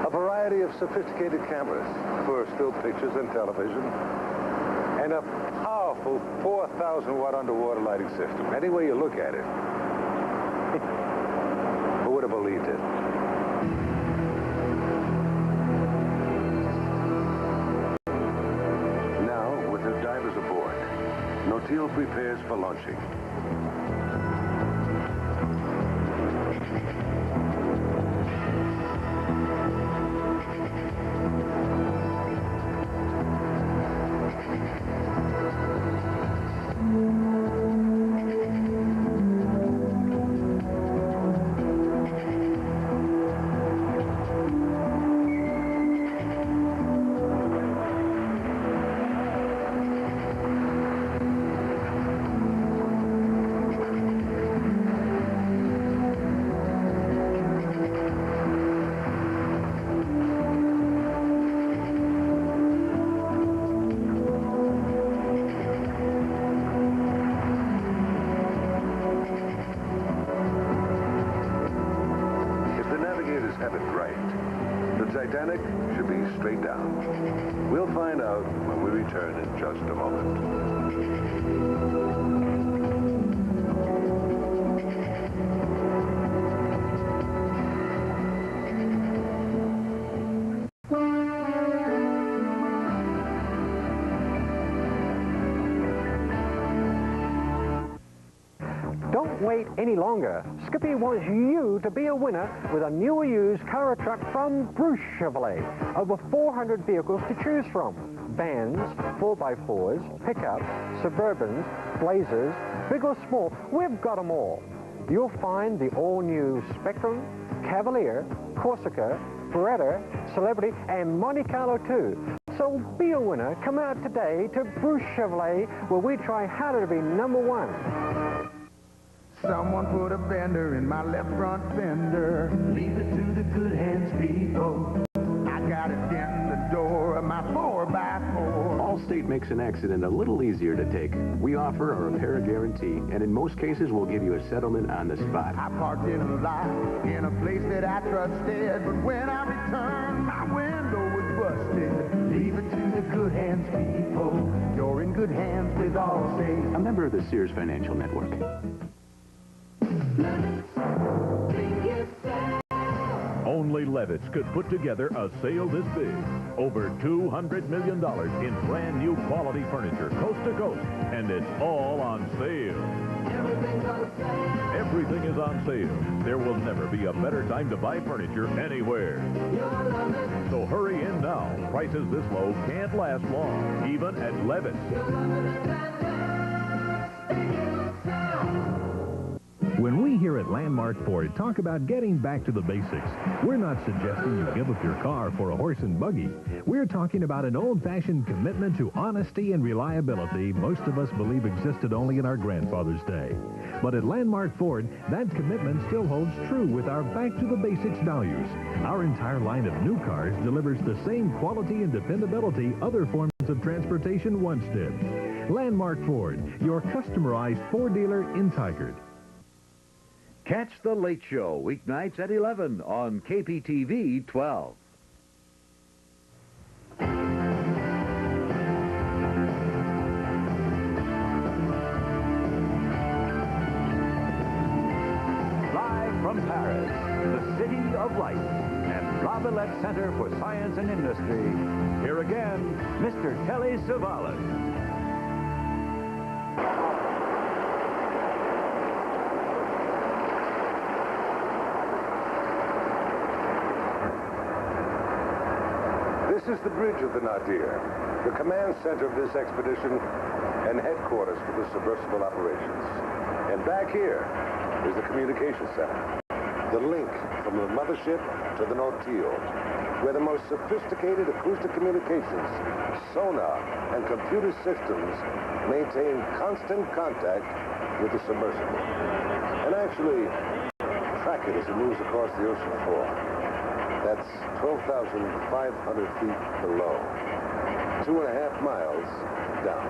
a variety of sophisticated cameras for still pictures and television, and a powerful 4,000-watt underwater lighting system. Any way you look at it, who would have believed it? Now, with her divers aboard, Nautil prepares for launching. Titanic should be straight down. We'll find out when we return in just a moment. Don't wait any longer. Skippy wants you to be a winner with a new or used car or truck from Bruce Chevrolet. Over 400 vehicles to choose from. Vans, 4x4s, pickups, Suburbans, Blazers, big or small, we've got them all. You'll find the all-new Spectrum, Cavalier, Corsica, Beretta, Celebrity, and Monte Carlo too. So be a winner. Come out today to Bruce Chevrolet, where we try harder to be #1. Someone put a bender in my left front fender. Leave it to the good hands, people. I got a dent in the door of my 4x4. Allstate makes an accident a little easier to take. We offer a repair guarantee, and in most cases, we'll give you a settlement on the spot. I parked in a lot in a place that I trusted, but when I returned, my window was busted. Leave it to the good hands, people. You're in good hands with Allstate. A member of the Sears Financial Network. Only Levitt's could put together a sale this big. Over $200 million in brand new quality furniture, coast to coast, and it's all on sale. Everything is on sale. There will never be a better time to buy furniture anywhere. So hurry in now. Prices this low can't last long, even at Levitt's. When we here at Landmark Ford talk about getting back to the basics, we're not suggesting you give up your car for a horse and buggy. We're talking about an old-fashioned commitment to honesty and reliability most of us believe existed only in our grandfather's day. But at Landmark Ford, that commitment still holds true with our back-to-the-basics values. Our entire line of new cars delivers the same quality and dependability other forms of transportation once did. Landmark Ford, your customerized Ford dealer in Tigard. Catch The Late Show, weeknights at 11 on KPTV 12. Live from Paris, the city of light, and Robillard Center for Science and Industry. Here again, Mr. Telly Savalas. This is the bridge of the Nadir, the command center of this expedition and headquarters for the submersible operations. And back here is the communication center, the link from the mothership to the Nautil, where the most sophisticated acoustic communications, sonar, and computer systems maintain constant contact with the submersible. And actually, track it as it moves across the ocean floor. That's 12,500 feet below, 2.5 miles down.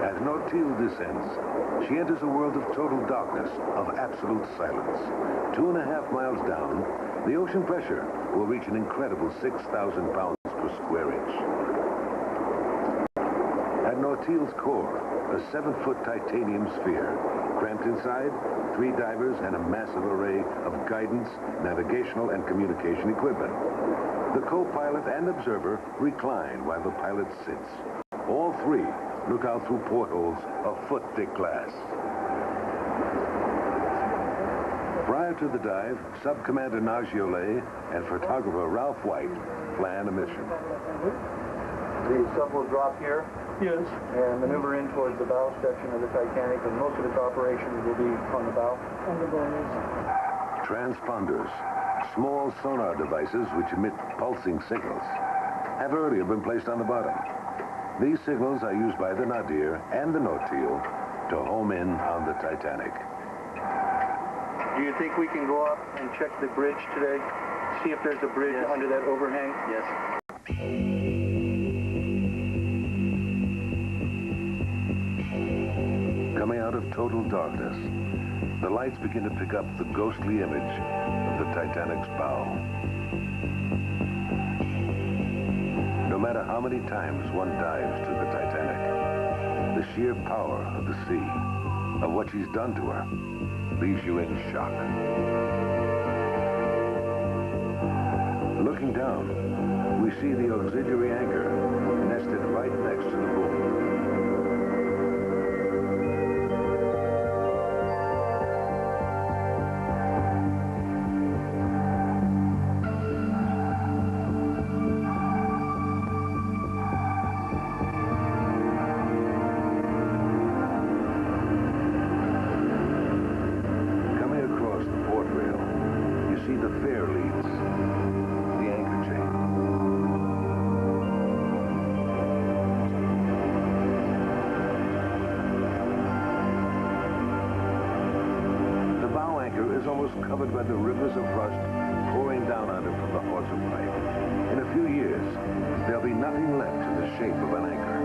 As Nautil descends, she enters a world of total darkness, of absolute silence. 2.5 miles down, the ocean pressure will reach an incredible 6,000 pounds per square inch. At Nautil's core, a 7-foot titanium sphere. Cramped inside, 3 divers and a massive array of guidance, navigational, and communication equipment. The co-pilot and observer recline while the pilot sits. All 3 look out through portholes of foot-thick glass. Prior to the dive, Sub-Commander Nargiolet and photographer Ralph White plan a mission. The sub will drop here. Yes. And maneuver in towards the bow section of the Titanic, and most of its operations will be on the bow. On the bow, yes. Transponders, small sonar devices which emit pulsing signals, have earlier been placed on the bottom. These signals are used by the Nadir and the Nautil to home in on the Titanic. Do you think we can go up and check the bridge today? See if there's a bridge under that overhang? Yes. Coming out of total darkness, the lights begin to pick up the ghostly image of the Titanic's bow. No matter how many times one dives to the Titanic, the sheer power of the sea, of what she's done to her, leaves you in shock. Looking down, we see the auxiliary anchor nested right next to the boom. almost covered by the rivers of rust pouring down on it from the hawser pipe. In a few years, there'll be nothing left to the shape of an anchor.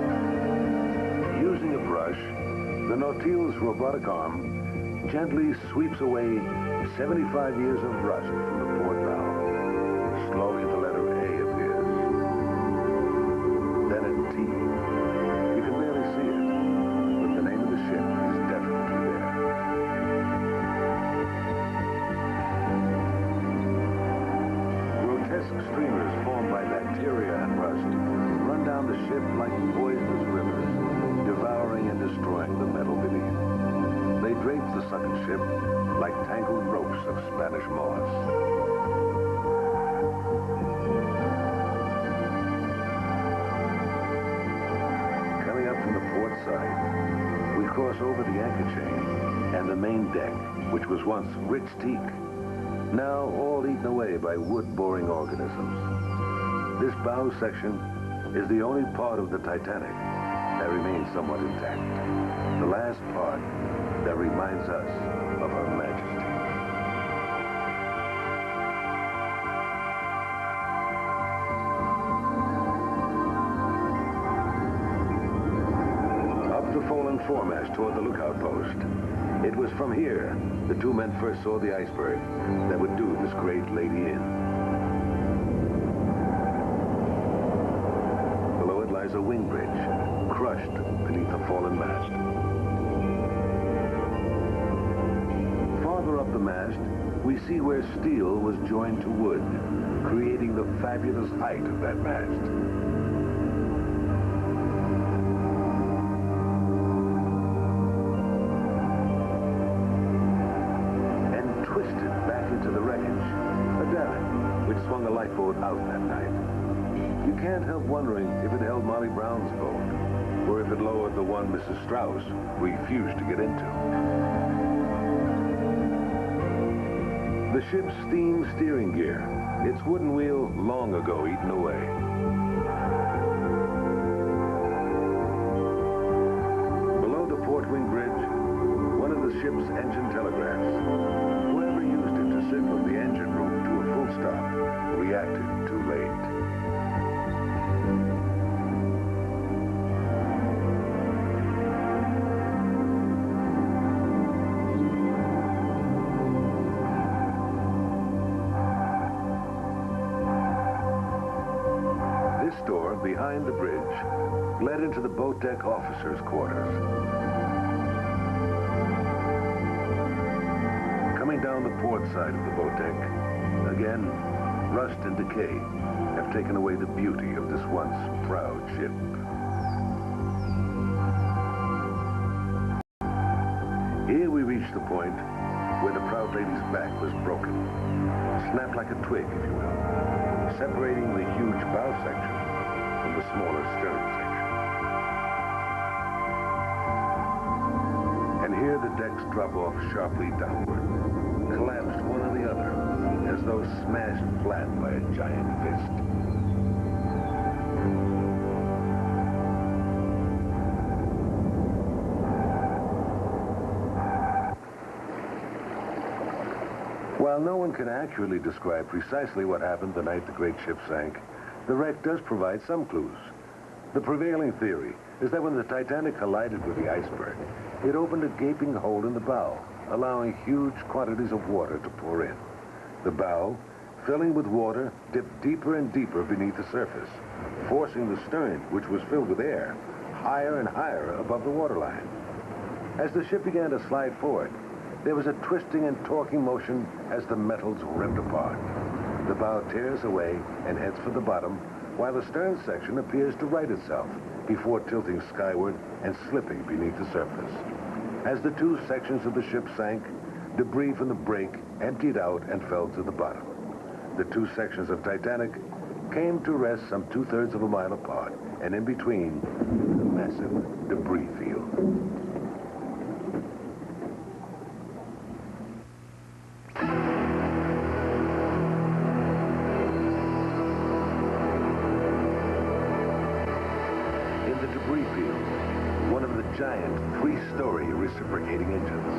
Using a brush, the Nautile's robotic arm gently sweeps away 75 years of rust from the port bow. Slowly, the letter A appears. Then a T. You can barely see it, but the name of the ship is definitely there. Grotesque streamers formed by bacteria and rust run down the ship like poisonous rivers, devouring and destroying the metal beneath. They drape the sunken ship like tangled ropes of Spanish moss. Coming up from the port side, we cross over the anchor chain and the main deck, which was once rich teak, now all eaten away by wood-boring organisms. This bow section is the only part of the Titanic that remains somewhat intact. The last part that reminds us of Her Majesty. Up the fallen foremast toward the lookout post. It was from here the two men first saw the iceberg that would do this great lady in. Below it lies a wing bridge, crushed beneath a fallen mast. Farther up the mast, we see where steel was joined to wood, creating the fabulous height of that mast. And twisted back into the wreckage, a derrick, which swung a lifeboat out that night. You can't help wondering if it held Molly Brown's boat, or if it lowered the one Mrs. Strauss refused to get into. The ship's steam steering gear, its wooden wheel long ago eaten away. Below the port wing bridge, one of the ship's engine telegraphs. Whoever used it to signal the engine room to a full stop reacted too late. Door behind the bridge led into the boat deck officers' quarters. Coming down the port side of the boat deck, again, rust and decay have taken away the beauty of this once proud ship. Here we reach the point where the proud lady's back was broken, snapped like a twig, if you will, separating the huge bow section from the smaller stern section. And here the decks drop off sharply downward, collapsed one on the other, as though smashed flat by a giant fist. While no one can accurately describe precisely what happened the night the great ship sank, the wreck does provide some clues. The prevailing theory is that when the Titanic collided with the iceberg, it opened a gaping hole in the bow, allowing huge quantities of water to pour in. The bow, filling with water, dipped deeper and deeper beneath the surface, forcing the stern, which was filled with air, higher and higher above the waterline. As the ship began to slide forward, there was a twisting and torquing motion as the metals ripped apart. The bow tears away and heads for the bottom, while the stern section appears to right itself before tilting skyward and slipping beneath the surface. As the two sections of the ship sank, debris from the break emptied out and fell to the bottom. The two sections of Titanic came to rest some 2/3 of a mile apart, and in between, a massive debris field. Giant 3-story reciprocating engines.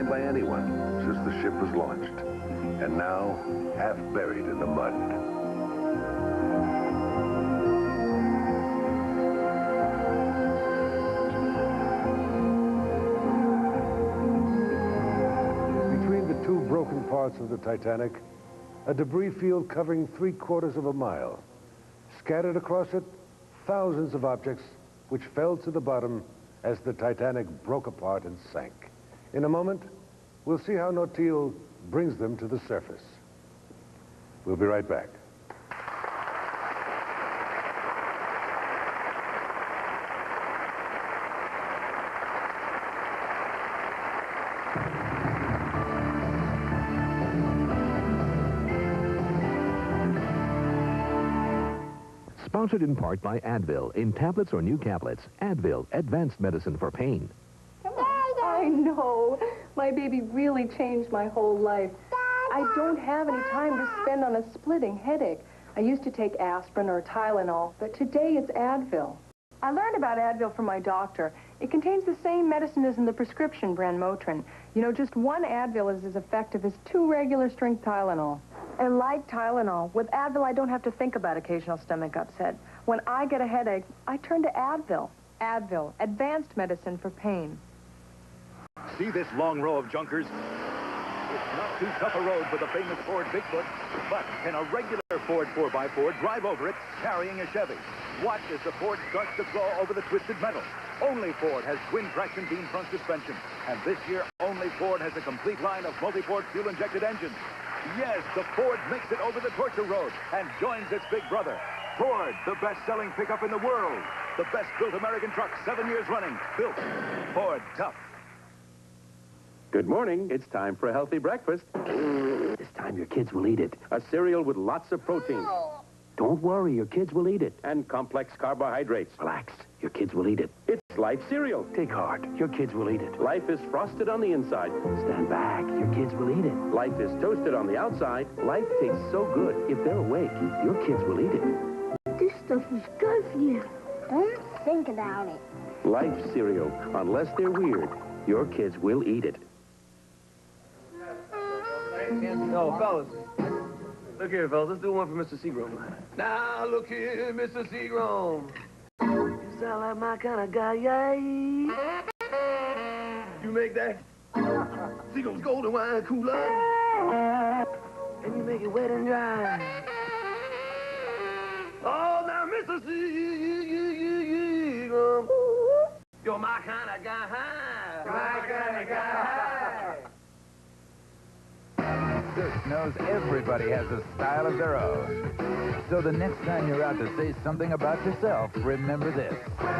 by anyone since the ship was launched, and now half buried in the mud. Between the two broken parts of the Titanic, a debris field covering 3/4 of a mile. Scattered across it, thousands of objects which fell to the bottom as the Titanic broke apart and sank. In a moment, we'll see how Nautil brings them to the surface. We'll be right back. Sponsored in part by Advil, in tablets or new tablets. Advil, advanced medicine for pain. I know. My baby really changed my whole life. I don't have any time to spend on a splitting headache. I used to take aspirin or Tylenol, but today it's Advil. I learned about Advil from my doctor. It contains the same medicine as in the prescription brand Motrin. You know, just one Advil is as effective as 2 regular-strength Tylenol. And like Tylenol, with Advil, I don't have to think about occasional stomach upset. When I get a headache, I turn to Advil. Advil, advanced medicine for pain. See this long row of junkers? It's not too tough a road for the famous Ford Bigfoot, but can a regular Ford 4x4 drive over it carrying a Chevy? Watch as the Ford starts to claw over the twisted metal. Only Ford has twin traction beam front suspension, and this year only Ford has a complete line of multi-port fuel-injected engines. Yes, the Ford makes it over the torture road and joins its big brother. Ford, the best-selling pickup in the world. The best-built American truck, 7 years running. Built Ford Tough. Good morning. It's time for a healthy breakfast. This time your kids will eat it. A cereal with lots of protein. Don't worry, your kids will eat it. And complex carbohydrates. Relax, your kids will eat it. It's Life cereal. Take heart, your kids will eat it. Life is frosted on the inside. Stand back, your kids will eat it. Life is toasted on the outside. Life tastes so good, if they're awake, your kids will eat it. This stuff is good for you. Don't think about it. Life cereal. Unless they're weird, your kids will eat it. No, fellas. Look here, fellas. Let's do one for Mr. Seagram. Now, look here, Mr. Seagram. You sound like my kind of guy, yay. You make that Seagram's golden wine cooler. And you make it wet and dry. Oh, now, Mr. Seagram. You're my kind of guy. My kind of guy. Dirt knows everybody has a style of their own. So the next time you're out to say something about yourself, remember this. And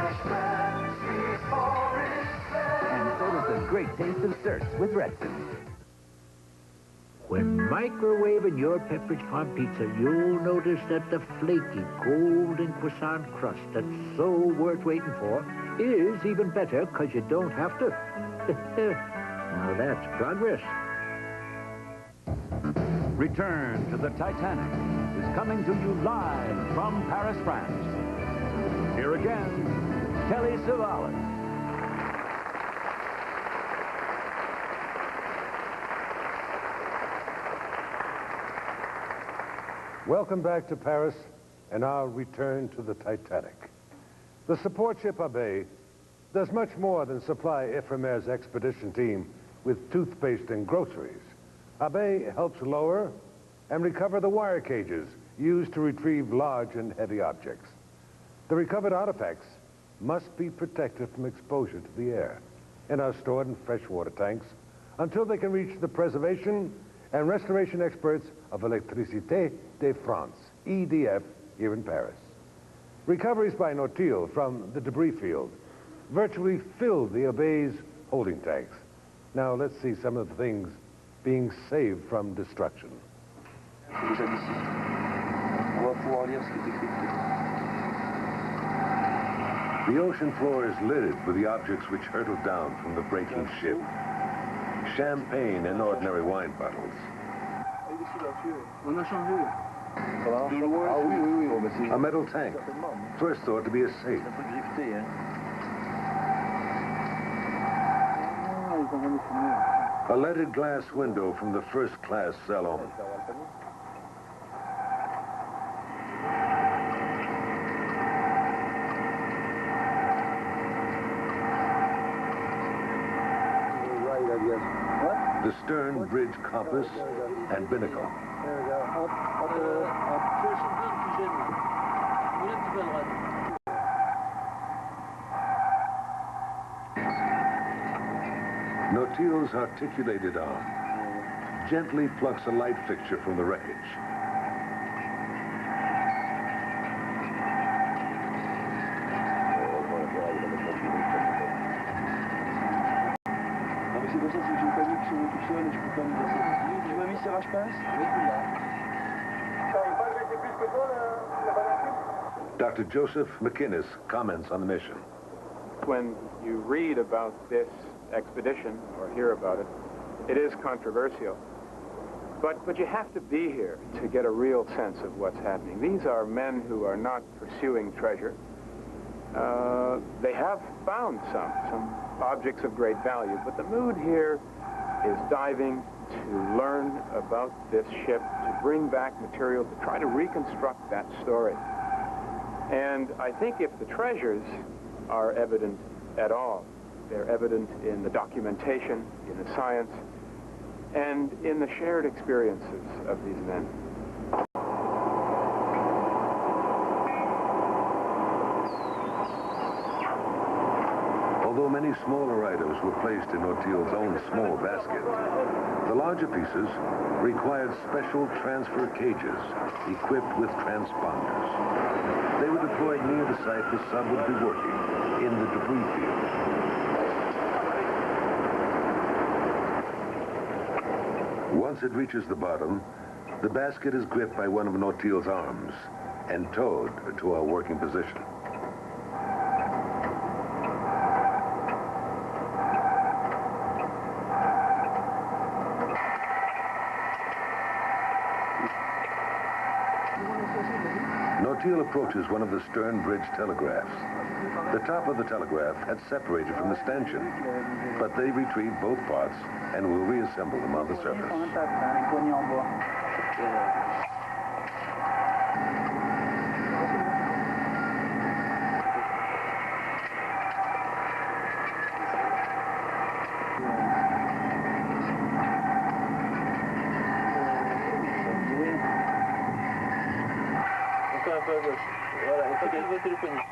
so does the great taste of Certs with Retson. When microwaving your Pepperidge Farm pizza, you'll notice that the flaky, golden croissant crust that's so worth waiting for is even better because you don't have to. Now that's progress. Return to the Titanic is coming to you live from Paris, France. Here again, Telly Savalas. Welcome back to Paris and our return to the Titanic. The support ship Abbé does much more than supply Ephemer's expedition team with toothpaste and groceries. Abbé helps lower and recover the wire cages used to retrieve large and heavy objects. The recovered artifacts must be protected from exposure to the air and are stored in freshwater tanks until they can reach the preservation and restoration experts of Électricité de France, EDF, here in Paris. Recoveries by Nautil from the debris field virtually filled the Abbé's holding tanks. Now let's see some of the things being saved from destruction. The ocean floor is littered with the objects which hurtled down from the breaking ship. Champagne and ordinary wine bottles. A metal tank, first thought to be a safe. A leaded glass window from the first-class salon. Right, I guess. What? The stern bridge compass and binnacle. There we go. Up, up. Nautil's articulated arm gently plucks a light fixture from the wreckage. C'est pour ça, c'est que j'ai pas mis que je suis tout seul et je peux pas me déplacer. Tu m'as mis serrage pince? Oui, Dr. Joseph McInnes comments on the mission. When you read about this expedition or hear about it, it is controversial. But you have to be here to get a real sense of what's happening. These are men who are not pursuing treasure. They have found some objects of great value, but the mood here is diving to learn about this ship, to bring back material, to try to reconstruct that story. And I think if the treasures are evident at all, they're evident in the documentation, in the science, and in the shared experiences of these men. Although many smaller items were placed in Nautil's own small basket, the larger pieces required special transfer cages equipped with transponders. They were deployed near the site the sub would be working, in the debris field. Once it reaches the bottom, the basket is gripped by one of Nautil's arms and towed to our working position. Nautil approaches one of the stern bridge telegraphs. The top of the telegraph had separated from the stanchion, but they retrieved both parts and will reassemble them on the surface. Un peu à gauche. Voilà, il faut qu'elle vote le poignet.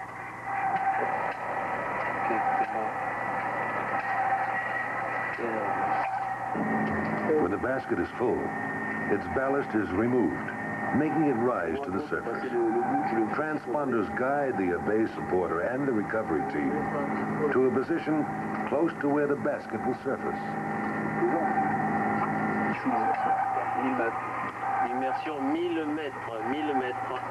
When the basket is full, its ballast is removed, making it rise to the surface. Transponders guide the base supporter and the recovery team to a position close to where the basket will surface. Immersion 1000 mètres, 1000 mètres.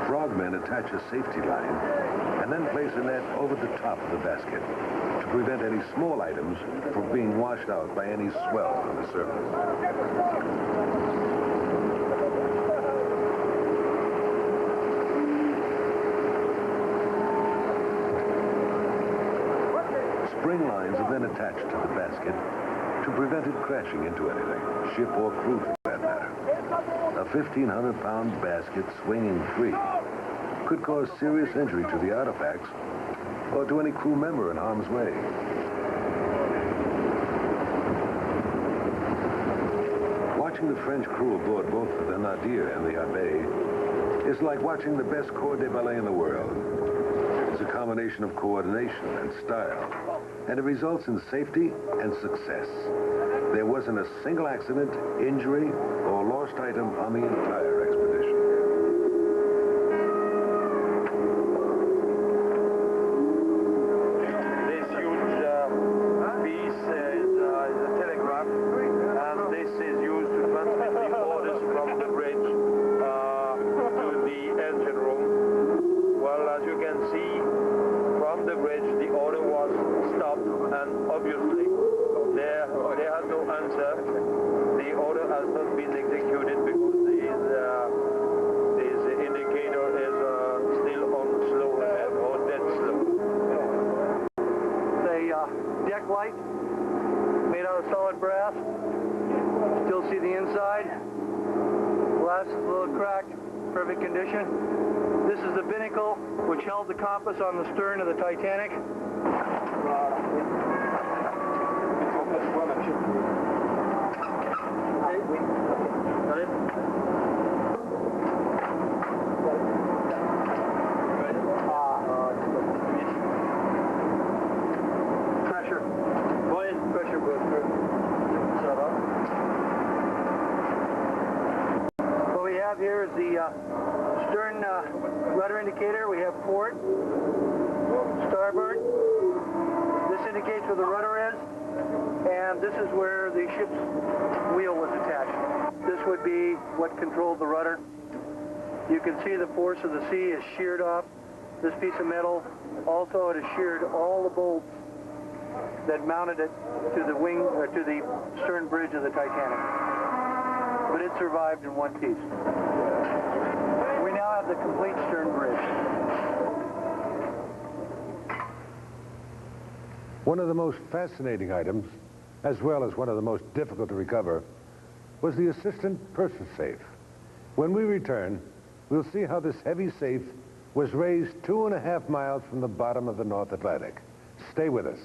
Frogmen attach a safety line and then place a net over the top of the basket to prevent any small items from being washed out by any swell on the surface. Spring lines are then attached to the basket to prevent it crashing into anything, ship or crew for that matter. A 1,500-pound basket swinging free could cause serious injury to the artifacts or to any crew member in harm's way. Watching the French crew aboard both the Nadir and the Abbé is like watching the best corps de ballet in the world. It's a combination of coordination and style, and it results in safety and success. There wasn't a single accident, injury, or lost item on the entire expedition. This huge piece is a telegraph, and this is used to transmit perfect condition. This is the binnacle which held the compass on the stern of the Titanic. Pressure. Pressure good. Shut up. What we have here is the stern rudder indicator. We have port, starboard. This indicates where the rudder is, and this is where the ship's wheel was attached. This would be what controlled the rudder. You can see the force of the sea is sheared off this piece of metal. Also, it has sheared all the bolts that mounted it to the wing, or to the stern bridge of the Titanic. But it survived in one piece. We now have the complete stern bridge. One of the most fascinating items, as well as one of the most difficult to recover, was the assistant purser safe. When we return, we'll see how this heavy safe was raised 2.5 miles from the bottom of the North Atlantic. Stay with us.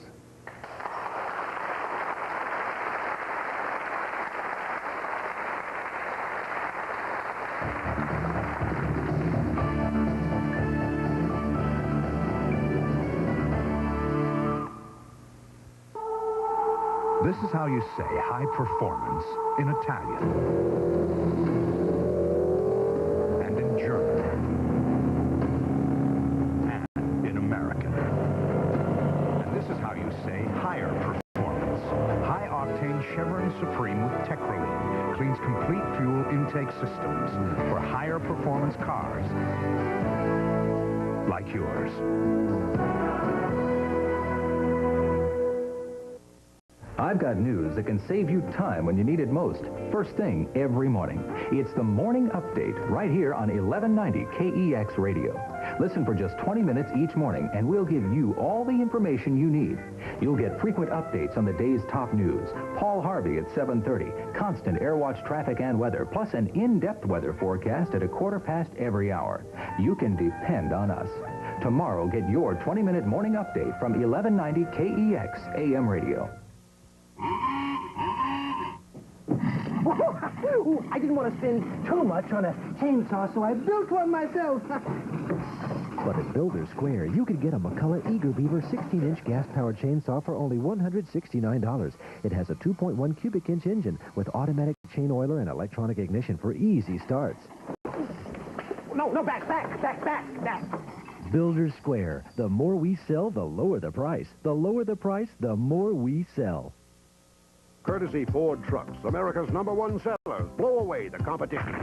This is how you say high performance in Italian and in German and in American. And this is how you say higher performance. High-octane Chevron Supreme with Tetraline cleans complete fuel intake systems for higher performance cars like yours. I've got news that can save you time when you need it most. First thing every morning. It's the Morning Update right here on 1190 KEX Radio. Listen for just 20 minutes each morning and we'll give you all the information you need. You'll get frequent updates on the day's top news, Paul Harvey at 7:30, constant Airwatch traffic and weather, plus an in-depth weather forecast at 1/4 every hour. You can depend on us. Tomorrow, get your 20-minute morning update from 1190 KEX AM Radio. Ooh, I didn't want to spend too much on a chainsaw, so I built one myself. But at Builder Square, you could get a McCullough Eager Beaver 16-inch gas-powered chainsaw for only $169. It has a 2.1 cubic inch engine with automatic chain oiler and electronic ignition for easy starts. No, back. Builder Square. The more we sell, the lower the price. The lower the price, the more we sell. Courtesy Ford Trucks, America's #1 sellers. Blow away the competition.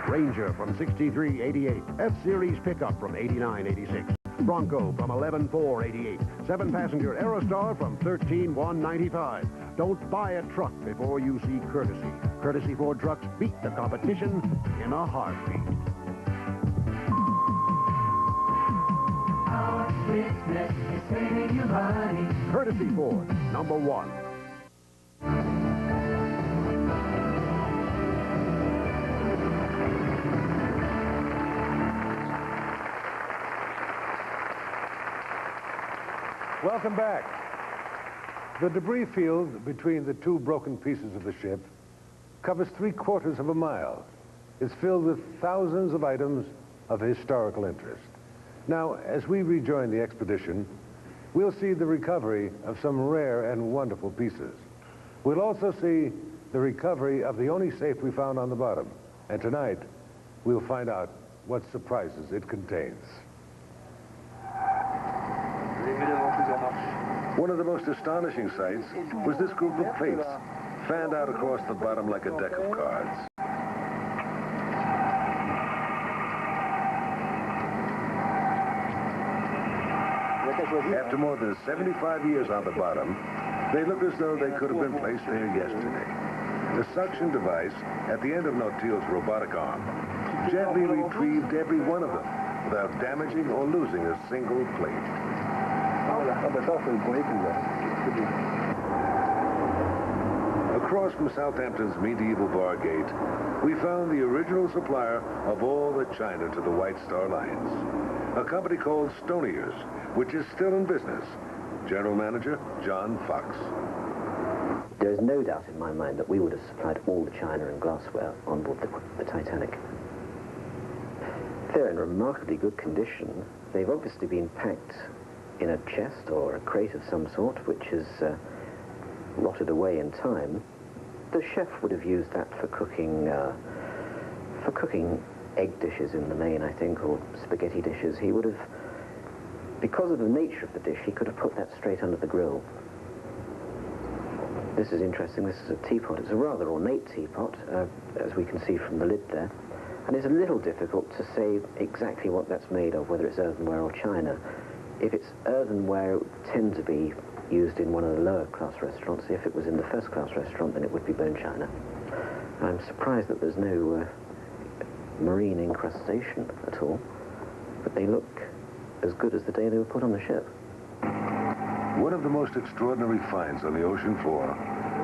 Ranger from $63.88. F-Series pickup from $89.86. Bronco from $11,488. 7-passenger Aerostar from $13,195. Don't buy a truck before you see Courtesy. Courtesy Ford Trucks beat the competition in a heartbeat. Our business is saving you money. Courtesy Ford, #1. Welcome back. The debris field between the two broken pieces of the ship covers 3/4 of a mile. It's filled with thousands of items of historical interest. Now, as we rejoin the expedition, we'll see the recovery of some rare and wonderful pieces. We'll also see the recovery of the only safe we found on the bottom. And tonight, we'll find out what surprises it contains. One of the most astonishing sights was this group of plates, fanned out across the bottom like a deck of cards. After more than 75 years on the bottom, they look as though they could have been placed there yesterday. The suction device at the end of Nautil's robotic arm gently retrieved every one of them without damaging or losing a single plate. Across from Southampton's medieval bar gate, we found the original supplier of all the china to the White Star Lines, a company called Stonier's, which is still in business. General Manager John Fox. There is no doubt in my mind that we would have supplied all the china and glassware on board the Titanic. They're in remarkably good condition. They've obviously been packed in a chest or a crate of some sort, which has rotted away in time. The chef would have used that for cooking egg dishes in the main, I think, or spaghetti dishes. He would have, because of the nature of the dish, he could have put that straight under the grill. This is interesting. This is a teapot. It's a rather ornate teapot, as we can see from the lid there. And it's a little difficult to say exactly what that's made of, whether it's earthenware or china. If it's earthenware, it would tend to be used in one of the lower class restaurants. If it was in the first class restaurant, then it would be bone china. I'm surprised that there's no marine incrustation at all, but they look as good as the day they were put on the ship. One of the most extraordinary finds on the ocean floor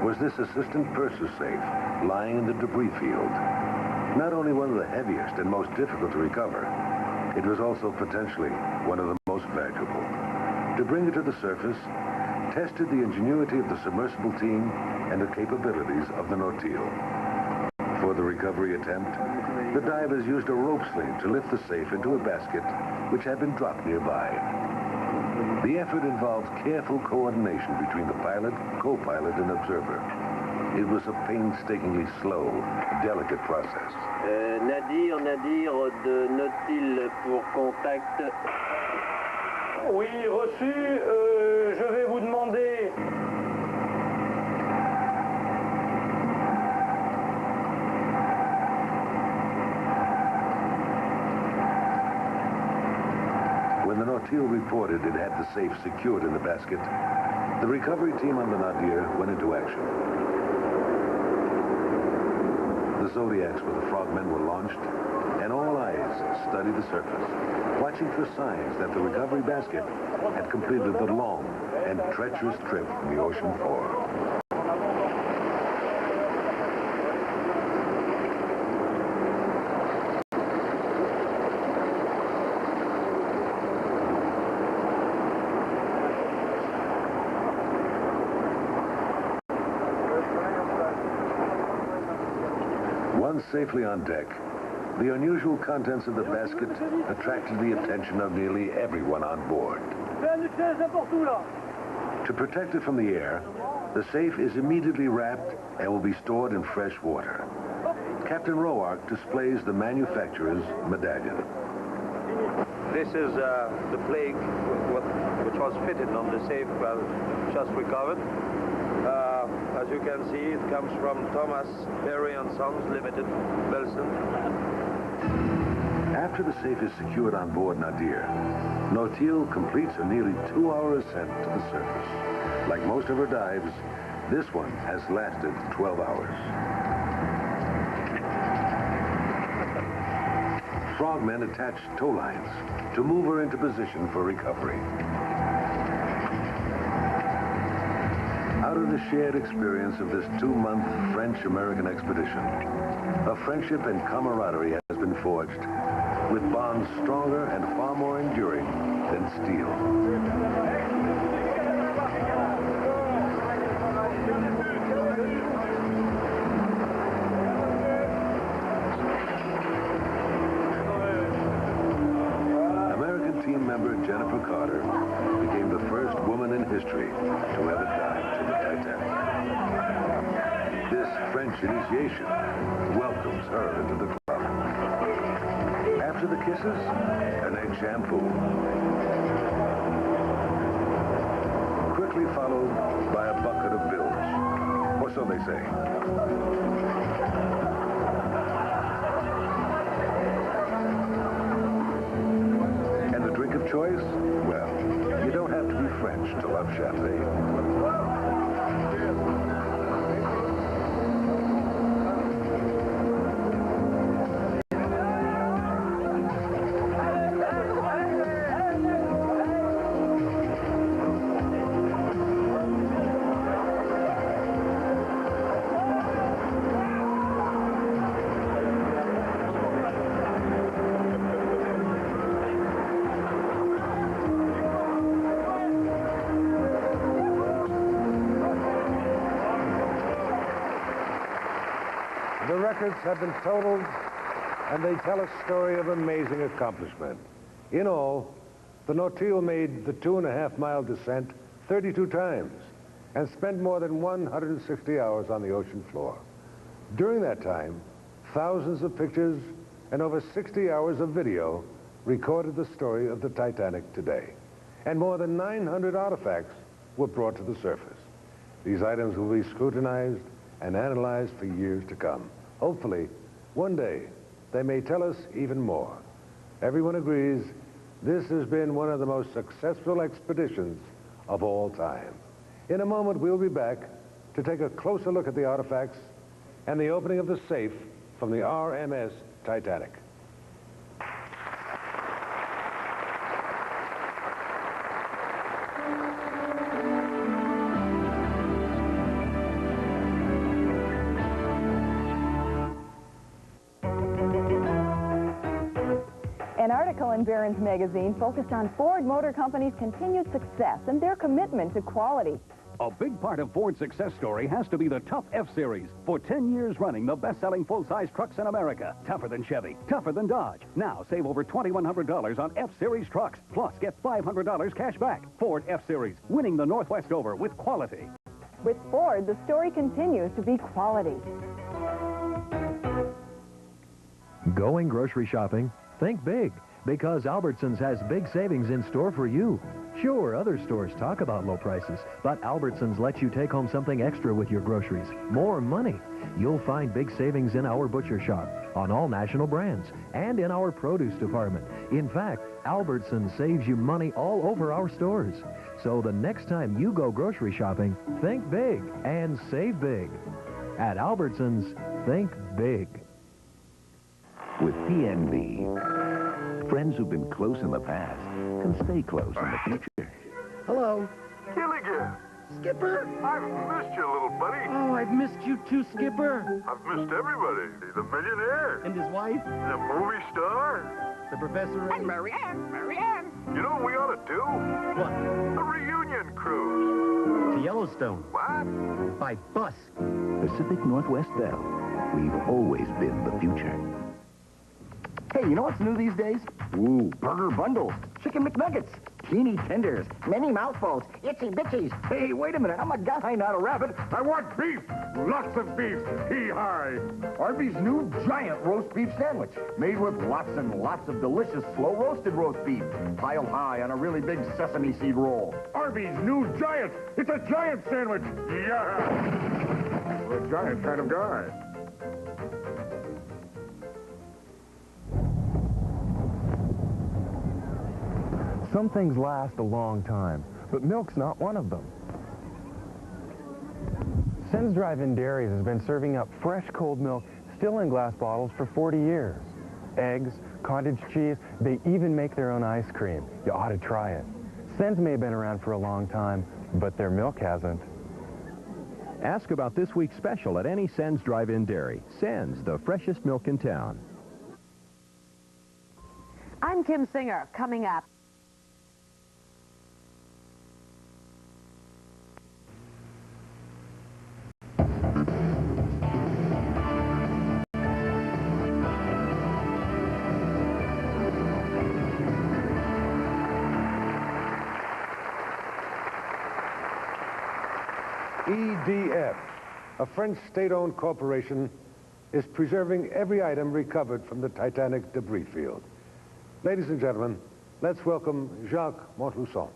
was this assistant purser's safe lying in the debris field. Not only one of the heaviest and most difficult to recover, it was also potentially one of the most valuable. To bring it to the surface, tested the ingenuity of the submersible team and the capabilities of the Nautil. For the recovery attempt, the divers used a rope sling to lift the safe into a basket which had been dropped nearby. The effort involved careful coordination between the pilot, co-pilot, and observer. It was a painstakingly slow, delicate process. Nadir, de Nautil pour contact. Oui, reçu. Je vais vous demander... When the Nautil reported it had the safe secured in the basket, the recovery team on the Nadir went into action. The Zodiacs with the frogmen were launched, and all eyes studied the surface, watching for signs that the recovery basket had completed the long and treacherous trip from the ocean floor. Once safely on deck, the unusual contents of the basket attracted the attention of nearly everyone on board. To protect it from the air, the safe is immediately wrapped and will be stored in fresh water. Captain Roark displays the manufacturer's medallion. This is the plague which was fitted on the safe just recovered. As you can see, it comes from Thomas Perry & Sons Limited, Belson. After the safe is secured on board Nadir, Nautil completes a nearly 2-hour ascent to the surface. Like most of her dives, this one has lasted 12 hours. Frogmen attach tow lines to move her into position for recovery. Out of the shared experience of this 2-month French-American expedition, a friendship and camaraderie has been forged, with bonds stronger and far more enduring than steel. American team member Jennifer Carter became the first woman in history to ever dive to the Titanic. This French initiation welcomes her into the club. After the kisses, an egg shampoo. Quickly followed by a bucket of bilge, or so they say. And the drink of choice? Well, you don't have to be French to love champagne. records have been totaled, and they tell a story of amazing accomplishment. In all, the Nautil made the 2.5-mile descent 32 times and spent more than 160 hours on the ocean floor. During that time, thousands of pictures and over 60 hours of video recorded the story of the Titanic today. And more than 900 artifacts were brought to the surface. These items will be scrutinized and analyzed for years to come. Hopefully, one day, they may tell us even more. Everyone agrees this has been one of the most successful expeditions of all time. In a moment, we'll be back to take a closer look at the artifacts and the opening of the safe from the RMS Titanic. An article in Barron's magazine focused on Ford Motor Company's continued success and their commitment to quality. A big part of Ford's success story has to be the tough F-Series. For 10 years running, the best-selling full-size trucks in America. Tougher than Chevy, tougher than Dodge. Now save over $2,100 on F-Series trucks. Plus, get $500 cash back. Ford F-Series, winning the Northwest over with quality. With Ford, the story continues to be quality. Going grocery shopping? Think big, because Albertsons has big savings in store for you. Sure, other stores talk about low prices, but Albertsons lets you take home something extra with your groceries. More money. You'll find big savings in our butcher shop, on all national brands, and in our produce department. In fact, Albertsons saves you money all over our stores. So the next time you go grocery shopping, think big and save big. At Albertsons, think big. With PNV, friends who've been close in the past can stay close in the future. Hello. Gilligan. Skipper. I've missed you, little buddy. Oh, I've missed you too, Skipper. I've missed everybody. The millionaire. And his wife. The movie star. The professor. And Marianne. Marianne. You know what we ought to do? What? A reunion cruise. To Yellowstone. What? By bus. Pacific Northwest Bell. We've always been the future. Hey, you know what's new these days? Ooh, burger bundles, chicken McNuggets, teeny tenders, many mouthfuls, itsy bitchies. Hey, wait a minute, I'm a guy, not a rabbit. I want beef. Lots of beef. Hee-hi. Arby's new giant roast beef sandwich, made with lots and lots of delicious slow-roasted roast beef, piled high on a really big sesame seed roll. Arby's new giant. It's a giant sandwich. Yeah. We're a giant kind of guy. Some things last a long time, but milk's not one of them. Sen's Drive-In Dairies has been serving up fresh cold milk still in glass bottles for 40 years. Eggs, cottage cheese, they even make their own ice cream. You ought to try it. Sen's may have been around for a long time, but their milk hasn't. Ask about this week's special at any Sen's Drive-In Dairy. Sen's, the freshest milk in town. I'm Kim Singer. Coming up. EDF, a French state-owned corporation, is preserving every item recovered from the Titanic debris field. Ladies and gentlemen, let's welcome Jacques Montluçon.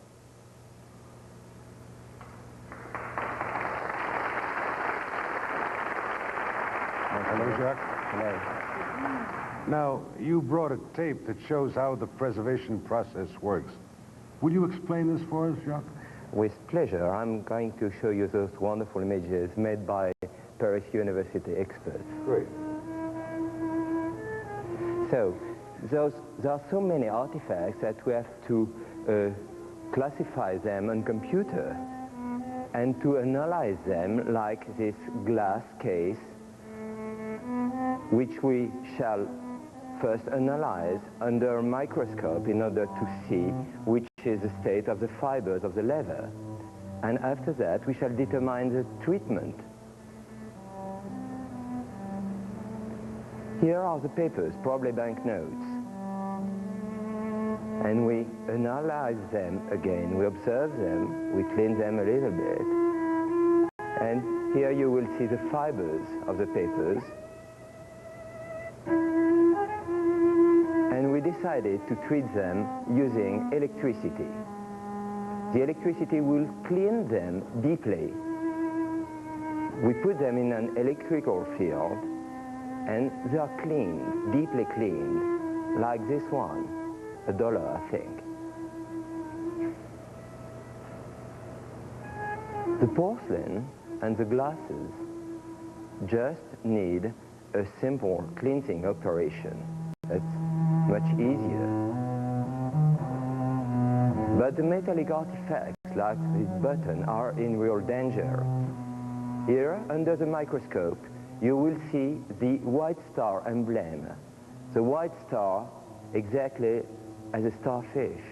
Hello, Jacques. Hello. Now, you brought a tape that shows how the preservation process works. Will you explain this for us, Jacques? With pleasure. I'm going to show you those wonderful images made by Paris University experts. Great. So, there are so many artifacts that we have to classify them on computer and to analyze them, like this glass case, which we shall first analyze under a microscope in order to see which is the state of the fibers of the leather. And after that, we shall determine the treatment. Here are the papers, probably banknotes. And we analyze them again. We observe them, we clean them a little bit. And here you will see the fibers of the papers. And we decided to treat them using electricity. The electricity will clean them deeply. We put them in an electrical field, and they are cleaned, deeply cleaned, like this one, $1, I think. The porcelain and the glasses just need a simple cleansing operation. It's much easier. But the metallic artifacts, like this button, are in real danger. Here, under the microscope, you will see the white star emblem. The white star exactly as a starfish.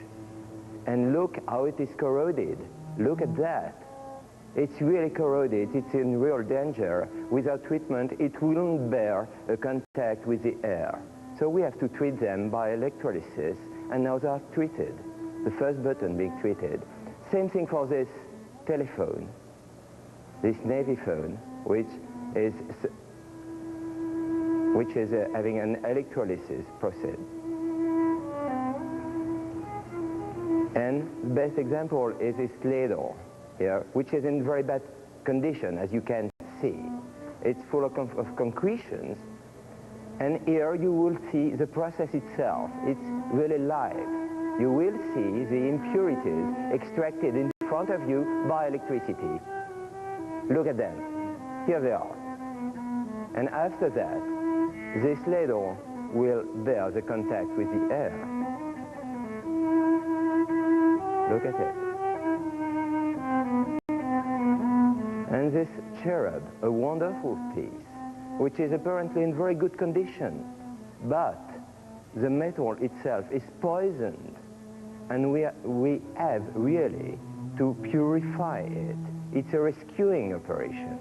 And look how it is corroded. Look at that. It's really corroded. It's in real danger. Without treatment, it wouldn't bear a contact with the air. So we have to treat them by electrolysis, and now they are treated. The first button being treated. Same thing for this telephone, this Navy phone, which is having an electrolysis process. And the best example is this ladle here, which is in very bad condition, as you can see. It's full of concretions, and here you will see the process itself. It's really live. You will see the impurities extracted in front of you by electricity. Look at them. Here they are. And after that, this ladle will bear the contact with the air. Look at it. And this cherub, a wonderful piece, which is apparently in very good condition, but the metal itself is poisoned, and we have really to purify it. It's a rescuing operation.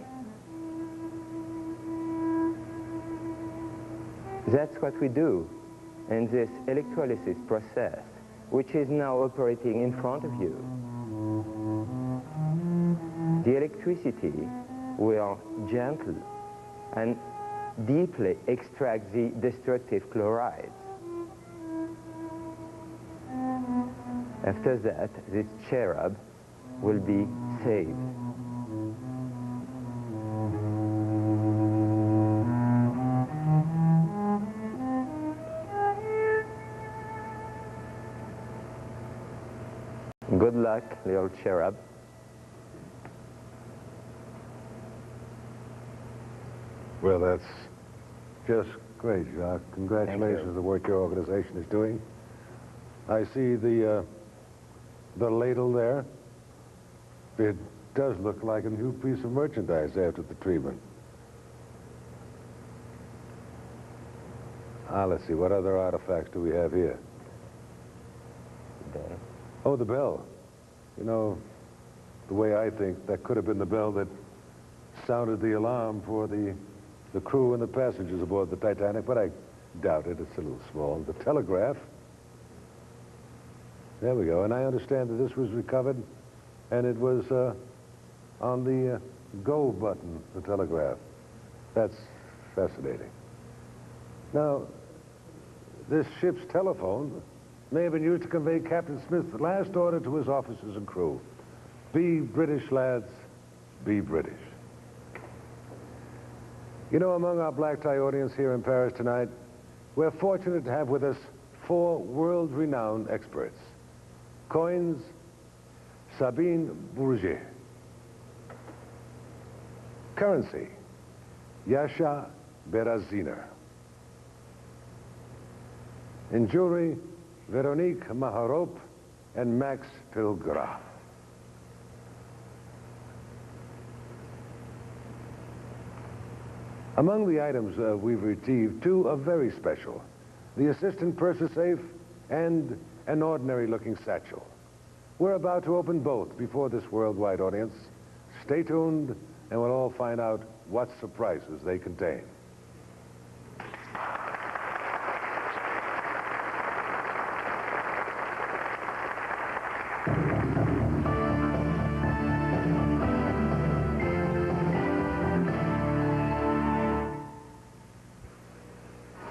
That's what we do in this electrolysis process, which is now operating in front of you. The electricity will gently and deeply extract the destructive chlorides. After that, this cherub will be saved. Good luck, little cherub. Well, that's just great, Jacques. Congratulations on the work your organization is doing. I see the ladle there. It does look like a new piece of merchandise after the treatment. Let's see, what other artifacts do we have here? Bell. Oh, the bell. You know, the way I think, that could have been the bell that sounded the alarm for the crew and the passengers aboard the Titanic, but I doubt it. It's a little small. The telegraph. There we go. And I understand that this was recovered, and it was on the go button, the telegraph. That's fascinating. Now, this ship's telephone may have been used to convey Captain Smith's last order to his officers and crew. Be British, lads. Be British. You know, among our black tie audience here in Paris tonight, we're fortunate to have with us 4 world-renowned experts. Coins, Sabine Bourget. Currency, Yasha Beraziner. In jewelry, Veronique Maharop and Max Pilgraf. Among the items we've retrieved, 2 are very special. The assistant purser safe and an ordinary-looking satchel. We're about to open both before this worldwide audience. Stay tuned, and we'll all find out what surprises they contain.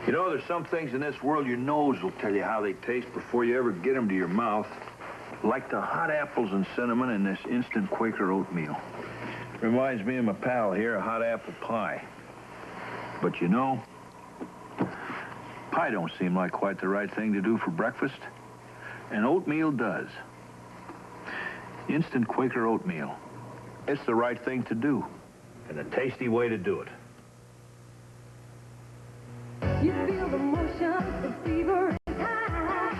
You know, there's some things in this world your nose will tell you how they taste before you ever get them to your mouth. Like the hot apples and cinnamon in this instant Quaker oatmeal. Reminds me of my pal here, a hot apple pie. But you know, pie don't seem like quite the right thing to do for breakfast. And oatmeal does. Instant Quaker oatmeal. It's the right thing to do. And a tasty way to do it. You feel the motion, the fever is high.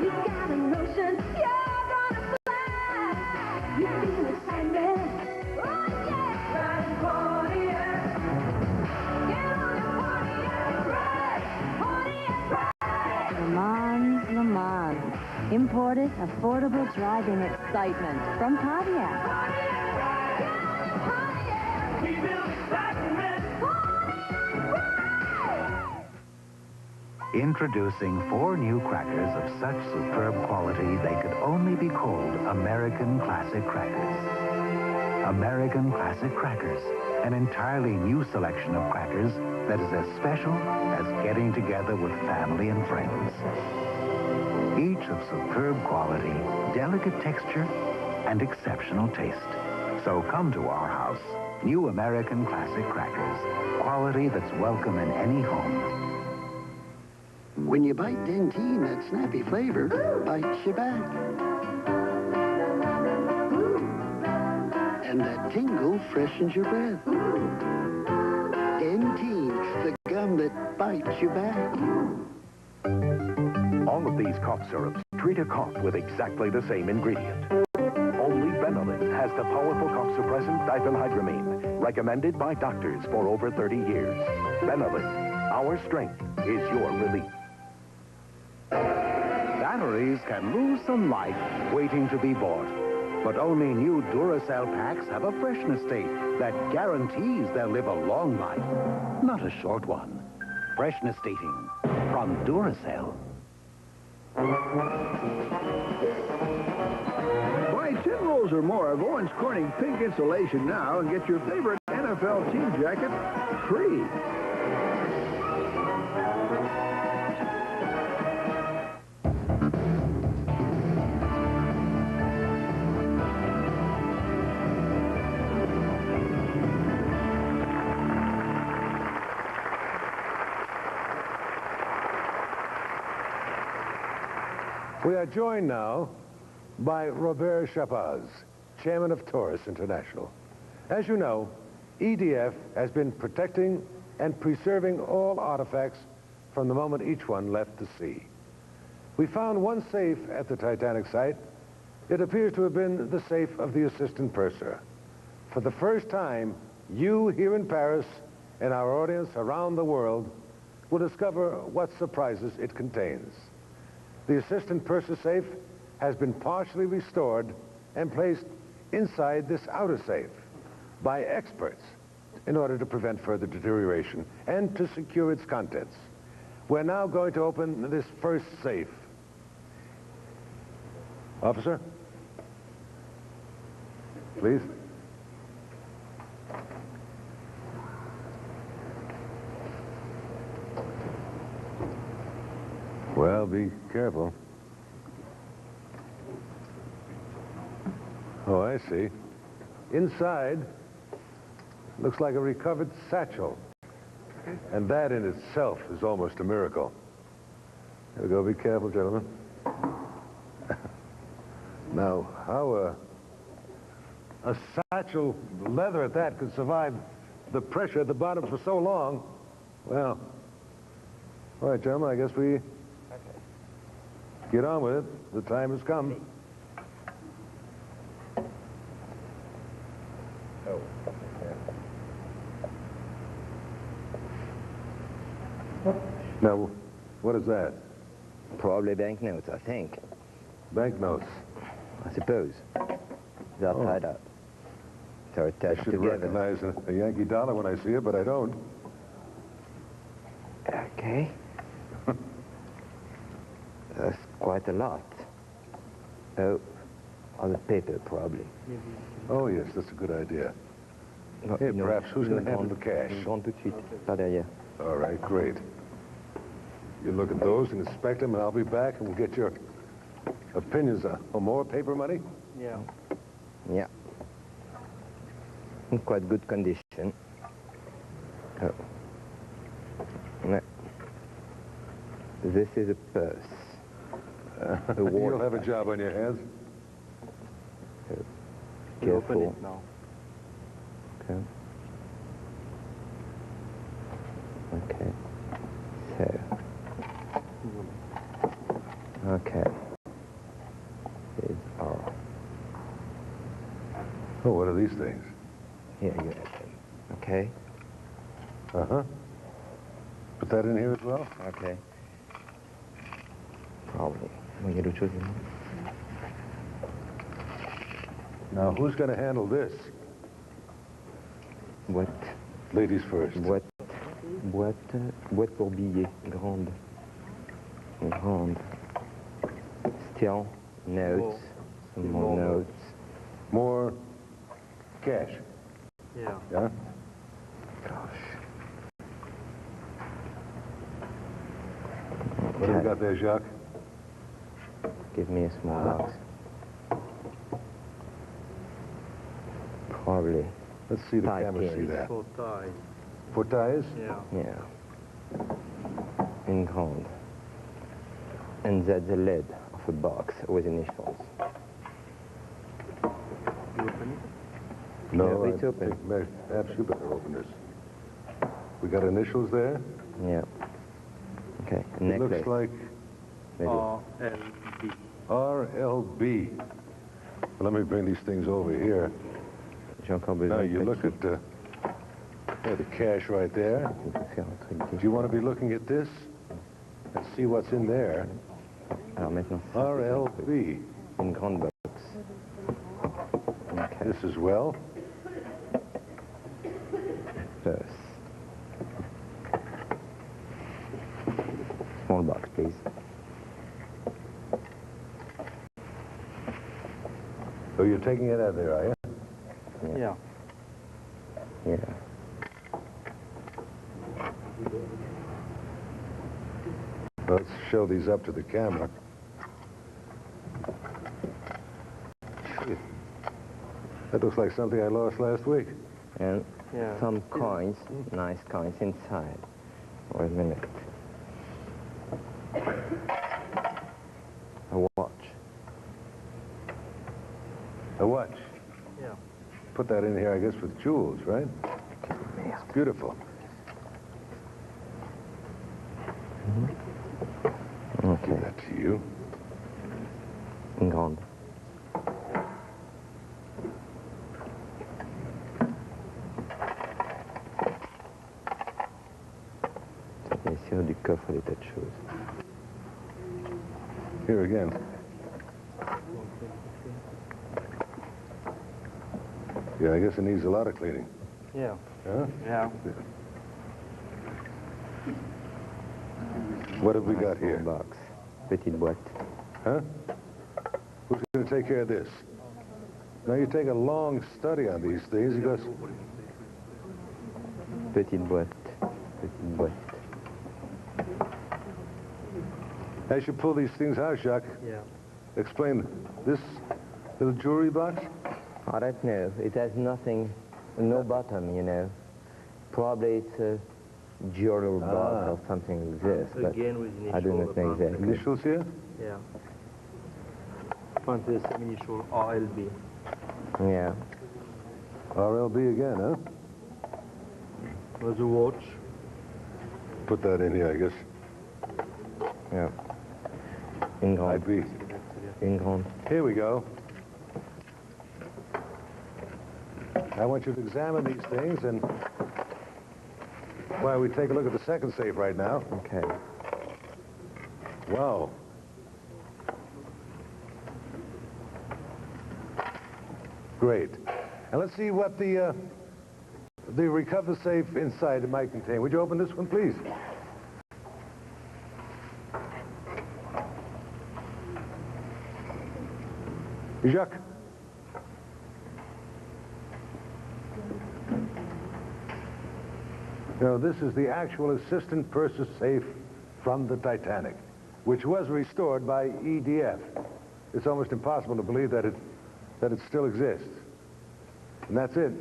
You got a notion, you're gonna fly. You feel excitement, oh yeah. Riding Pontiac. Get on your Pontiac ride. Le Mans, Le Mans. Imported, affordable driving excitement from Pontiac. We build excitement. Introducing 4 new crackers of such superb quality they could only be called American Classic Crackers. American Classic Crackers, an entirely new selection of crackers that is as special as getting together with family and friends. Each of superb quality, delicate texture, and exceptional taste. So come to our house. New American Classic Crackers. Quality that's welcome in any home. When you bite Dentine, that snappy flavor bites you back. And that tingle freshens your breath. Dentine, the gum that bites you back. All of these cough syrups treat a cough with exactly the same ingredient. Only Benylin has the powerful cough suppressant diphenhydramine, recommended by doctors for over 30 years. Benylin, our strength is your relief. Batteries can lose some life waiting to be bought. But only new Duracell packs have a freshness date that guarantees they'll live a long life, not a short one. Freshness dating from Duracell. Buy 10 rolls or more of Owens Corning Pink Insulation now and get your favorite NFL team jacket free. We are joined now by Robert Chapaz, chairman of Taurus International. As you know, EDF has been protecting and preserving all artifacts from the moment each one left the sea. We found one safe at the Titanic site. It appears to have been the safe of the assistant purser. For the first time, you here in Paris and our audience around the world will discover what surprises it contains. The assistant purser safe has been partially restored and placed inside this outer safe by experts in order to prevent further deterioration and to secure its contents. We're now going to open this first safe. Officer? Please. Well, be careful. Oh, I see. Inside, looks like a recovered satchel. And that in itself is almost a miracle. Here we go. Be careful, gentlemen. Now, how a satchel, leather at that, could survive the pressure at the bottom for so long? Well, all right, gentlemen, I guess we get on with it. The time has come. Oh. Now, what is that? Probably banknotes, I think. Banknotes? I suppose. They're tied up. They're attached I should together. recognize a Yankee dollar when I see it, but I don't. Okay. That's quite a lot. Oh, on the paper, probably. Oh, yes, that's a good idea. No, Hey, no, perhaps who's going to une handle the cash? Une grande tout de suite, par derrière. All right, great. You look at those and inspect them, and I'll be back, and we'll get your opinions on more paper money. Yeah. Yeah. In quite good condition. Oh. Yeah. This is a purse. You'll have a job on your hands. Careful. Open it now. Okay. Okay. So. Okay. These are. Oh, what are these things? Here you have them. Okay. Uh-huh. Put that in here as well? Okay. Probably. Will you do chose Now, who's going to handle this? Boîte. Ladies first. Boîte pour billets. Grande. Grande. Still notes. Some more notes. More cash. Yeah. Yeah? Gosh. What have you got there, Jacques? Give me a small box. Probably. Let's see the 5 camera see pins. that. 4 ties. 4 ties? Yeah. Yeah. In grande. And that's the lid of a box with initials. You open it? No, it's I open. think perhaps you better open this. We got initials there? Yeah. Okay, It necklace. looks like Maybe. RLB. RLB. Let me bring these things over here. J'ai encore besoin Now, de you look papier. at the cash right there. Do you want to be looking at this and see what's in there? Alors maintenant, RLB. une grande box. Okay. This as well. Purse. Small box, please. Oh, you're taking it out of there, are you? Yeah. Yeah. Let's show these up to the camera. That looks like something I lost last week. And some coins, nice coins inside. Wait a minute. A watch. A watch? Yeah. Put that in here, I guess, with jewels, right? It's beautiful. Okay. Give that to you. Une grande. C'est bien sûr du coffre des tas de choses. Here again. Yeah, I guess it needs a lot of cleaning. Yeah. Huh? Yeah. What have we got here? Box. Petite boîte. Huh? Who's going to take care of this? Now, you take a long study on these things because... Petite boîte. Petite boîte. As you pull these things out, Jacques, Yeah. explain this little jewelry box? I don't know. It has nothing, no bottom, you know. Probably it's a jewelry box or something like this, but Again with I do initial not know exactly. Initials here? Yeah. Find this initial RLB. Yeah. RLB again, huh? There's a watch. Put that in here, I guess. Yeah. Une grande. IB. Une grande. Here we go. I want you to examine these things, and while we take a look at the second safe right now. Okay. Wow. Great. And let's see what the recovered safe inside might contain. Would you open this one, please? Jacques. No, this is the actual assistant purser safe from the Titanic, which was restored by EDF. It's almost impossible to believe that it still exists. And that's it.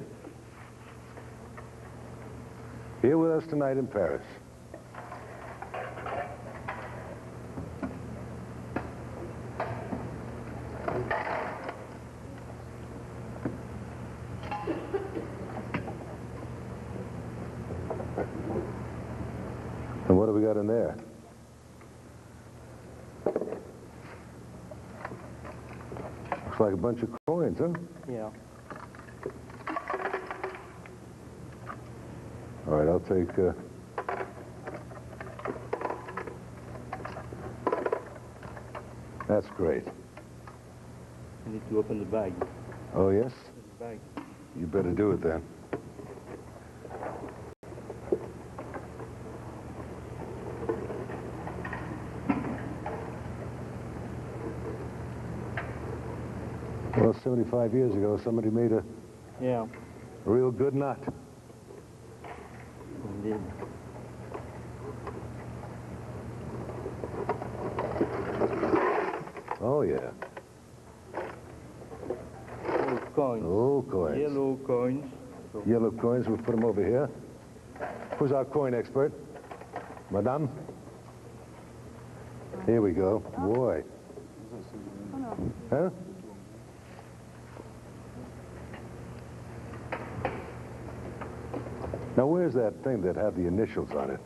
Here with us tonight in Paris. And what do we got in there? Looks like a bunch of coins, huh? Yeah. All right, I'll take... That's great. I need to open the bag. Oh, yes? The bag. You better do it then. Well, 75 years ago, somebody made a real good nut. Indeed. Oh, yeah. Old coins. Old coins. Yellow coins. Yellow coins, we'll put them over here. Who's our coin expert? Madame? Here we go. Boy. Huh? Now, where's that thing that had the initials on it?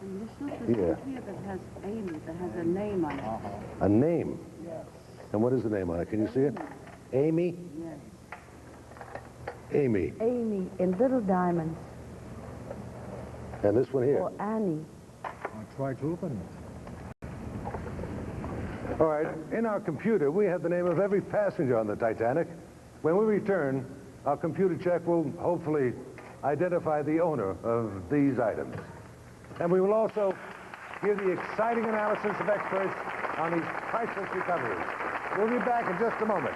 Initials? Yeah. There's one here that has Amy, that has a name on it. A name? Yes. And what is the name on it? Can you see it? Amy? Yes. Amy. Amy in little diamonds. And this one here? Or Annie. I'll try to open it. All right, in our computer, we have the name of every passenger on the Titanic. When we return, our computer check will hopefully identify the owner of these items. And we will also give the exciting analysis of experts on these priceless recoveries. We'll be back in just a moment.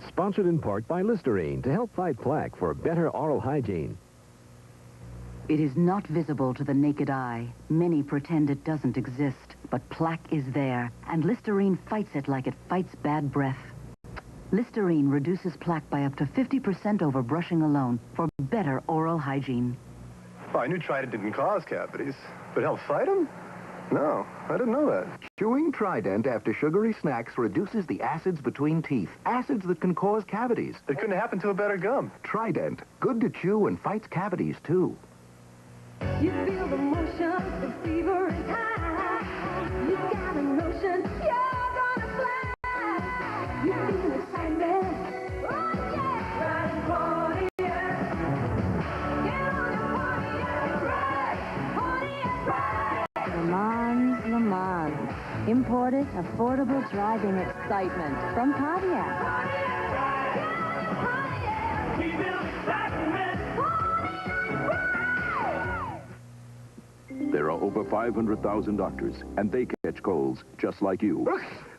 Sponsored in part by Listerine to help fight plaque for better oral hygiene. It is not visible to the naked eye. Many pretend it doesn't exist, but plaque is there, and Listerine fights it like it fights bad breath. Listerine reduces plaque by up to 50% over brushing alone for better oral hygiene. Well, I knew Trident didn't cause cavities, but help fight them? No, I didn't know that. Chewing Trident after sugary snacks reduces the acids between teeth. Acids that can cause cavities. It couldn't happen to a better gum. Trident. Good to chew and fights cavities, too. You feel the motion, the fever is high. You got a notion, you're gonna fly. You feel excitement, oh yeah. Ride Pontiac. Get on the Pontiac, ride. Pontiac, ride. Le Mans, Le Mans. Imported, affordable driving excitement from Pontiac. We build excitement. There are over 500,000 doctors, and they catch colds just like you.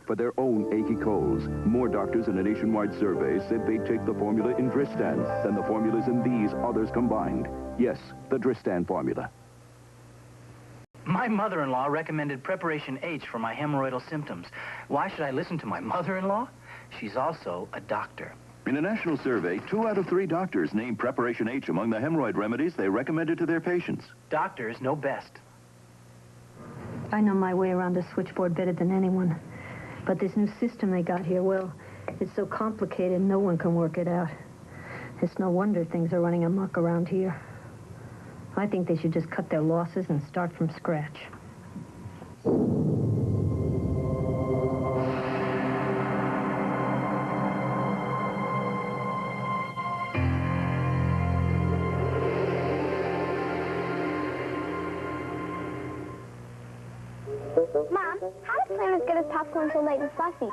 For their own achy colds, more doctors in a nationwide survey said they'd take the formula in Dristan than the formulas in these others combined. Yes, the Dristan formula. My mother-in-law recommended Preparation H for my hemorrhoidal symptoms. Why should I listen to my mother-in-law? She's also a doctor. In a national survey, 2 out of 3 doctors named Preparation H among the hemorrhoid remedies they recommended to their patients. Doctors know best. I know my way around the switchboard better than anyone. But this new system they got here, well, it's so complicated, no one can work it out. It's no wonder things are running amok around here. I think they should just cut their losses and start from scratch. Mom, how does Clarence get his popcorn so light and fluffy?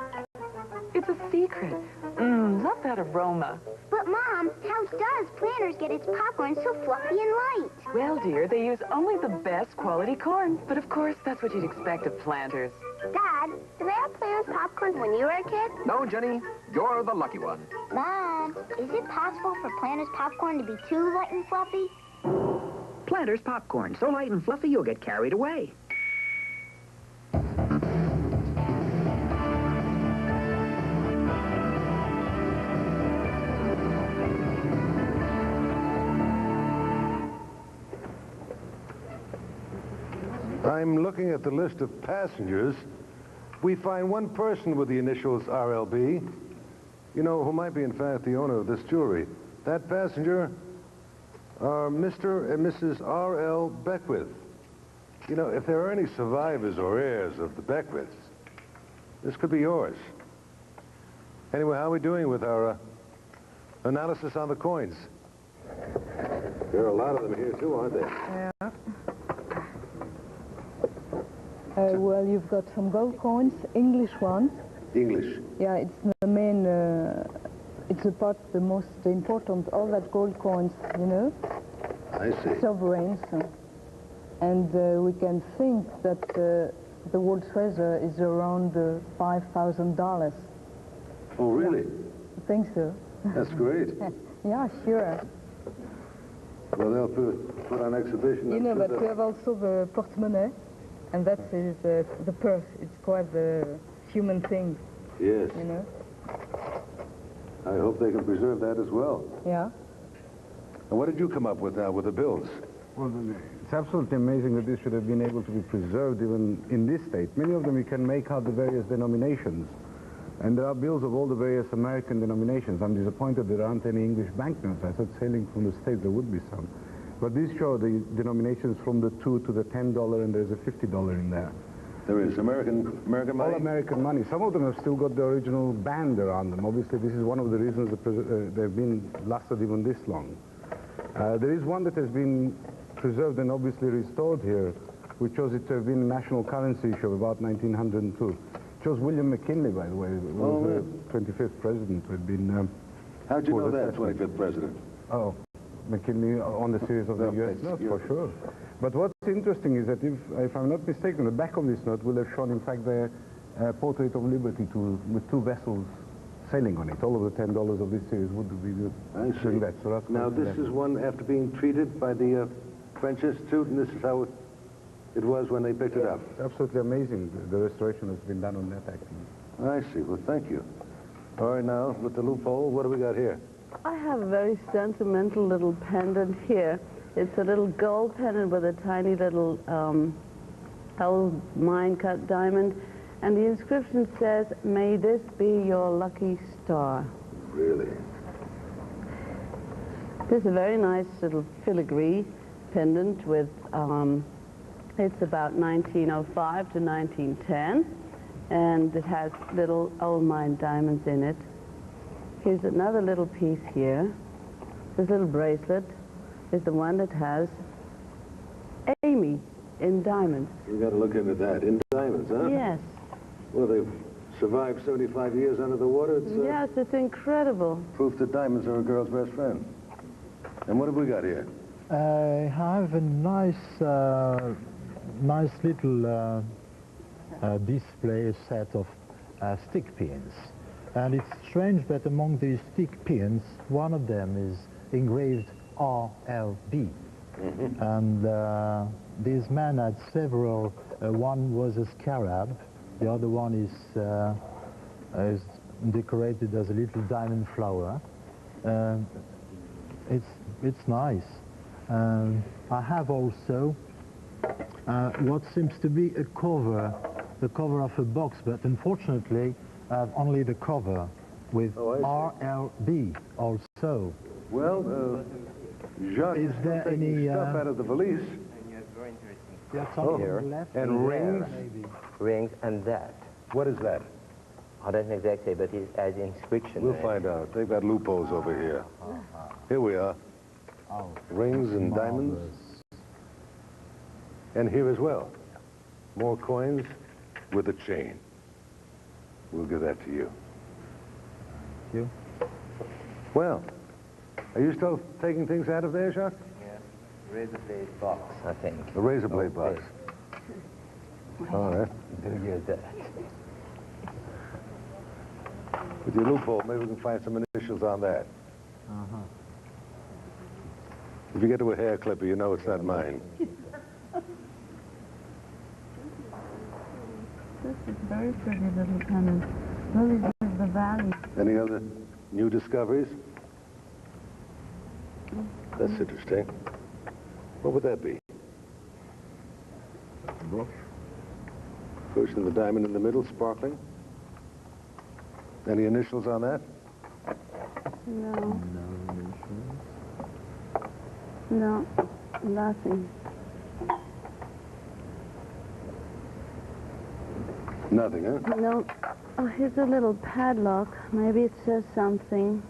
it's a secret. Love that aroma. But, Mom, how does Planters get its popcorn so fluffy and light? Well, dear, they use only the best quality corn. But, of course, that's what you'd expect of Planters. Dad, did they have Planters popcorn when you were a kid? No, Jenny, you're the lucky one. Mom, is it possible for Planters popcorn to be too light and fluffy? Planters popcorn, so light and fluffy you'll get carried away. I'm looking at the list of passengers. We find one person with the initials RLB, you know, who might be, in fact, the owner of this jewelry. That passenger are Mr. and Mrs. R.L. Beckwith. You know, if there are any survivors or heirs of the Beckwiths, this could be yours. Anyway, how are we doing with our analysis on the coins? There are a lot of them here, too, aren't there? Yeah. Well, you've got some gold coins, English ones. English? Yeah, it's the main, it's the part, the most important, all that gold coins, you know? I see. Sovereigns. And we can think that the world treasure is around $5,000. Oh, really? I think so. That's great. Yeah, sure. Well, they'll put on exhibition. You know, but we have also the portemonnaie. And that is the purse. It's quite the human thing. Yes. You know? I hope they can preserve that as well. Yeah. And what did you come up with now with the bills? Well, it's absolutely amazing that this should have been able to be preserved even in this state. Many of them you can make out the various denominations. And there are bills of all the various American denominations. I'm disappointed there aren't any English banknotes. I thought sailing from the States there would be some. But these show the denominations from the $2 to the $10, and there's a $50 in there. There is American money? All American money. Some of them have still got the original band around them. Obviously, this is one of the reasons they've been lasted even this long. There is one that has been preserved and obviously restored here, which shows it to have been a national currency issue of about 1902. It shows William McKinley, by the way, who was the 25th president, who had been... How'd you know that, 25th president? Oh. McKinley on the series of the U.S. notes, for sure. But what's interesting is that if I'm not mistaken, the back of this note will have shown, in fact, the portrait of liberty with two vessels sailing on it. All of the $10 of this series would be doing that. So that's now, this is one after being treated by the French Institute, and this is how it was when they picked it up. It's absolutely amazing, the restoration that's been done on that, actually. I see. Well, thank you. All right, now, with the loophole, what do we got here? I have a very sentimental little pendant here. It's a little gold pendant with a tiny little old mine-cut diamond. And the inscription says, "May this be your lucky star." Really? This is a very nice little filigree pendant with, it's about 1905 to 1910. And it has little old mine diamonds in it. Here's another little piece here. This little bracelet is the one that has Amy in diamonds. We got to look into that. In diamonds, huh? Yes. Well, they've survived 75 years under the water. It's, yes, it's incredible. Proof that diamonds are a girl's best friend. And what have we got here? I have a nice little display set of stick pins. And it's strange that among these stick pins, one of them is engraved RLB. And these men had several, one was a scarab, the other one is decorated as a little diamond flower. It's nice. I have also what seems to be the cover of a box, but unfortunately I have only the cover with RLB also. Well, Jacques, is there any stuff out of the valise? Here left and rings? Rings and that. What is that? I don't know exactly, but it has inscription. We'll find out. They've got loopholes over here. Here we are. Rings and diamonds. And here as well. More coins with a chain. We'll give that to you. you. Well, are you still taking things out of there, Jacques? Yeah. Razor blade box, I think. A razor blade box. All right. Do you that? With your loophole, maybe we can find some initials on that. Uh-huh. If you get to a hair clipper, you know it's not mine. This is very pretty little pennant. Lilies of the Valley. Any other new discoveries? That's interesting. What would that be? Brooch. Brooch and the diamond in the middle, sparkling. Any initials on that? No. No, nothing. Nothing, huh? No. Oh, here's a little padlock. Maybe it says something.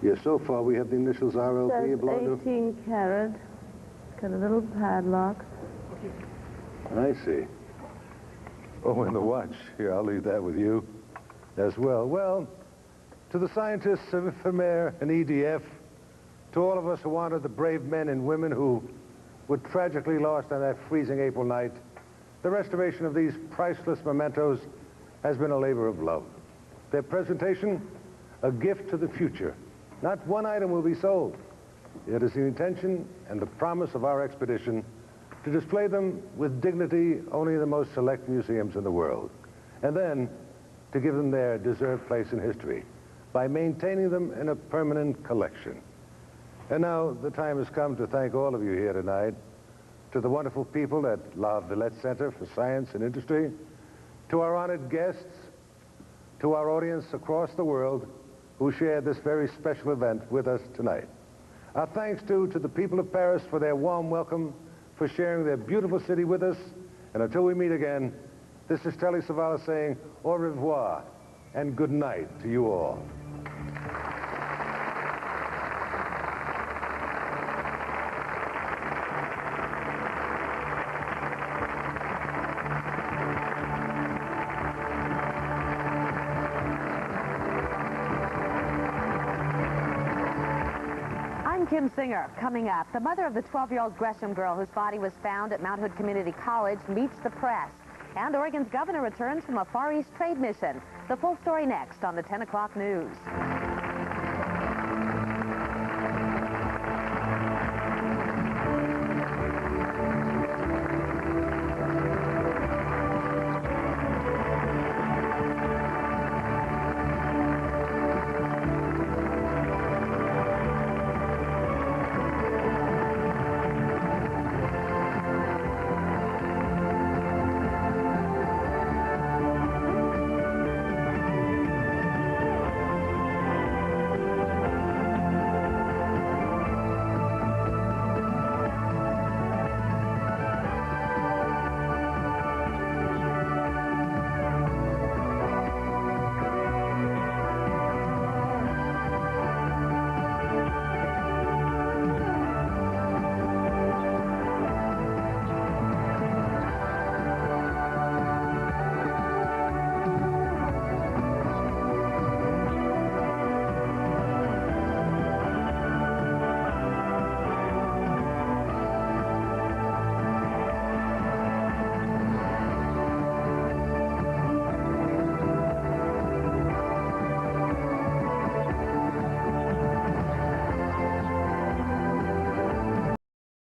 Yes, so far we have the initials RLP. It says 18 karat. Got a little padlock. I see. Oh, and the watch. Here, I'll leave that with you as well. Well, to the scientists of IFMER and EDF, to all of us who honor the brave men and women who were tragically lost on that freezing April night, the restoration of these priceless mementos has been a labor of love. Their presentation, a gift to the future. Not one item will be sold. It is the intention and the promise of our expedition to display them with dignity only in the most select museums in the world, and then to give them their deserved place in history by maintaining them in a permanent collection. And now the time has come to thank all of you here tonight, to the wonderful people at La Villette Center for Science and Industry, to our honored guests, to our audience across the world who shared this very special event with us tonight. Our thanks to the people of Paris for their warm welcome, for sharing their beautiful city with us. And until we meet again, this is Telly Savalas saying au revoir and good night to you all. Kim Singer, coming up. The mother of the 12-year-old Gresham girl whose body was found at Mount Hood Community College meets the press. And Oregon's governor returns from a Far East trade mission. The full story next on the 10 o'clock news.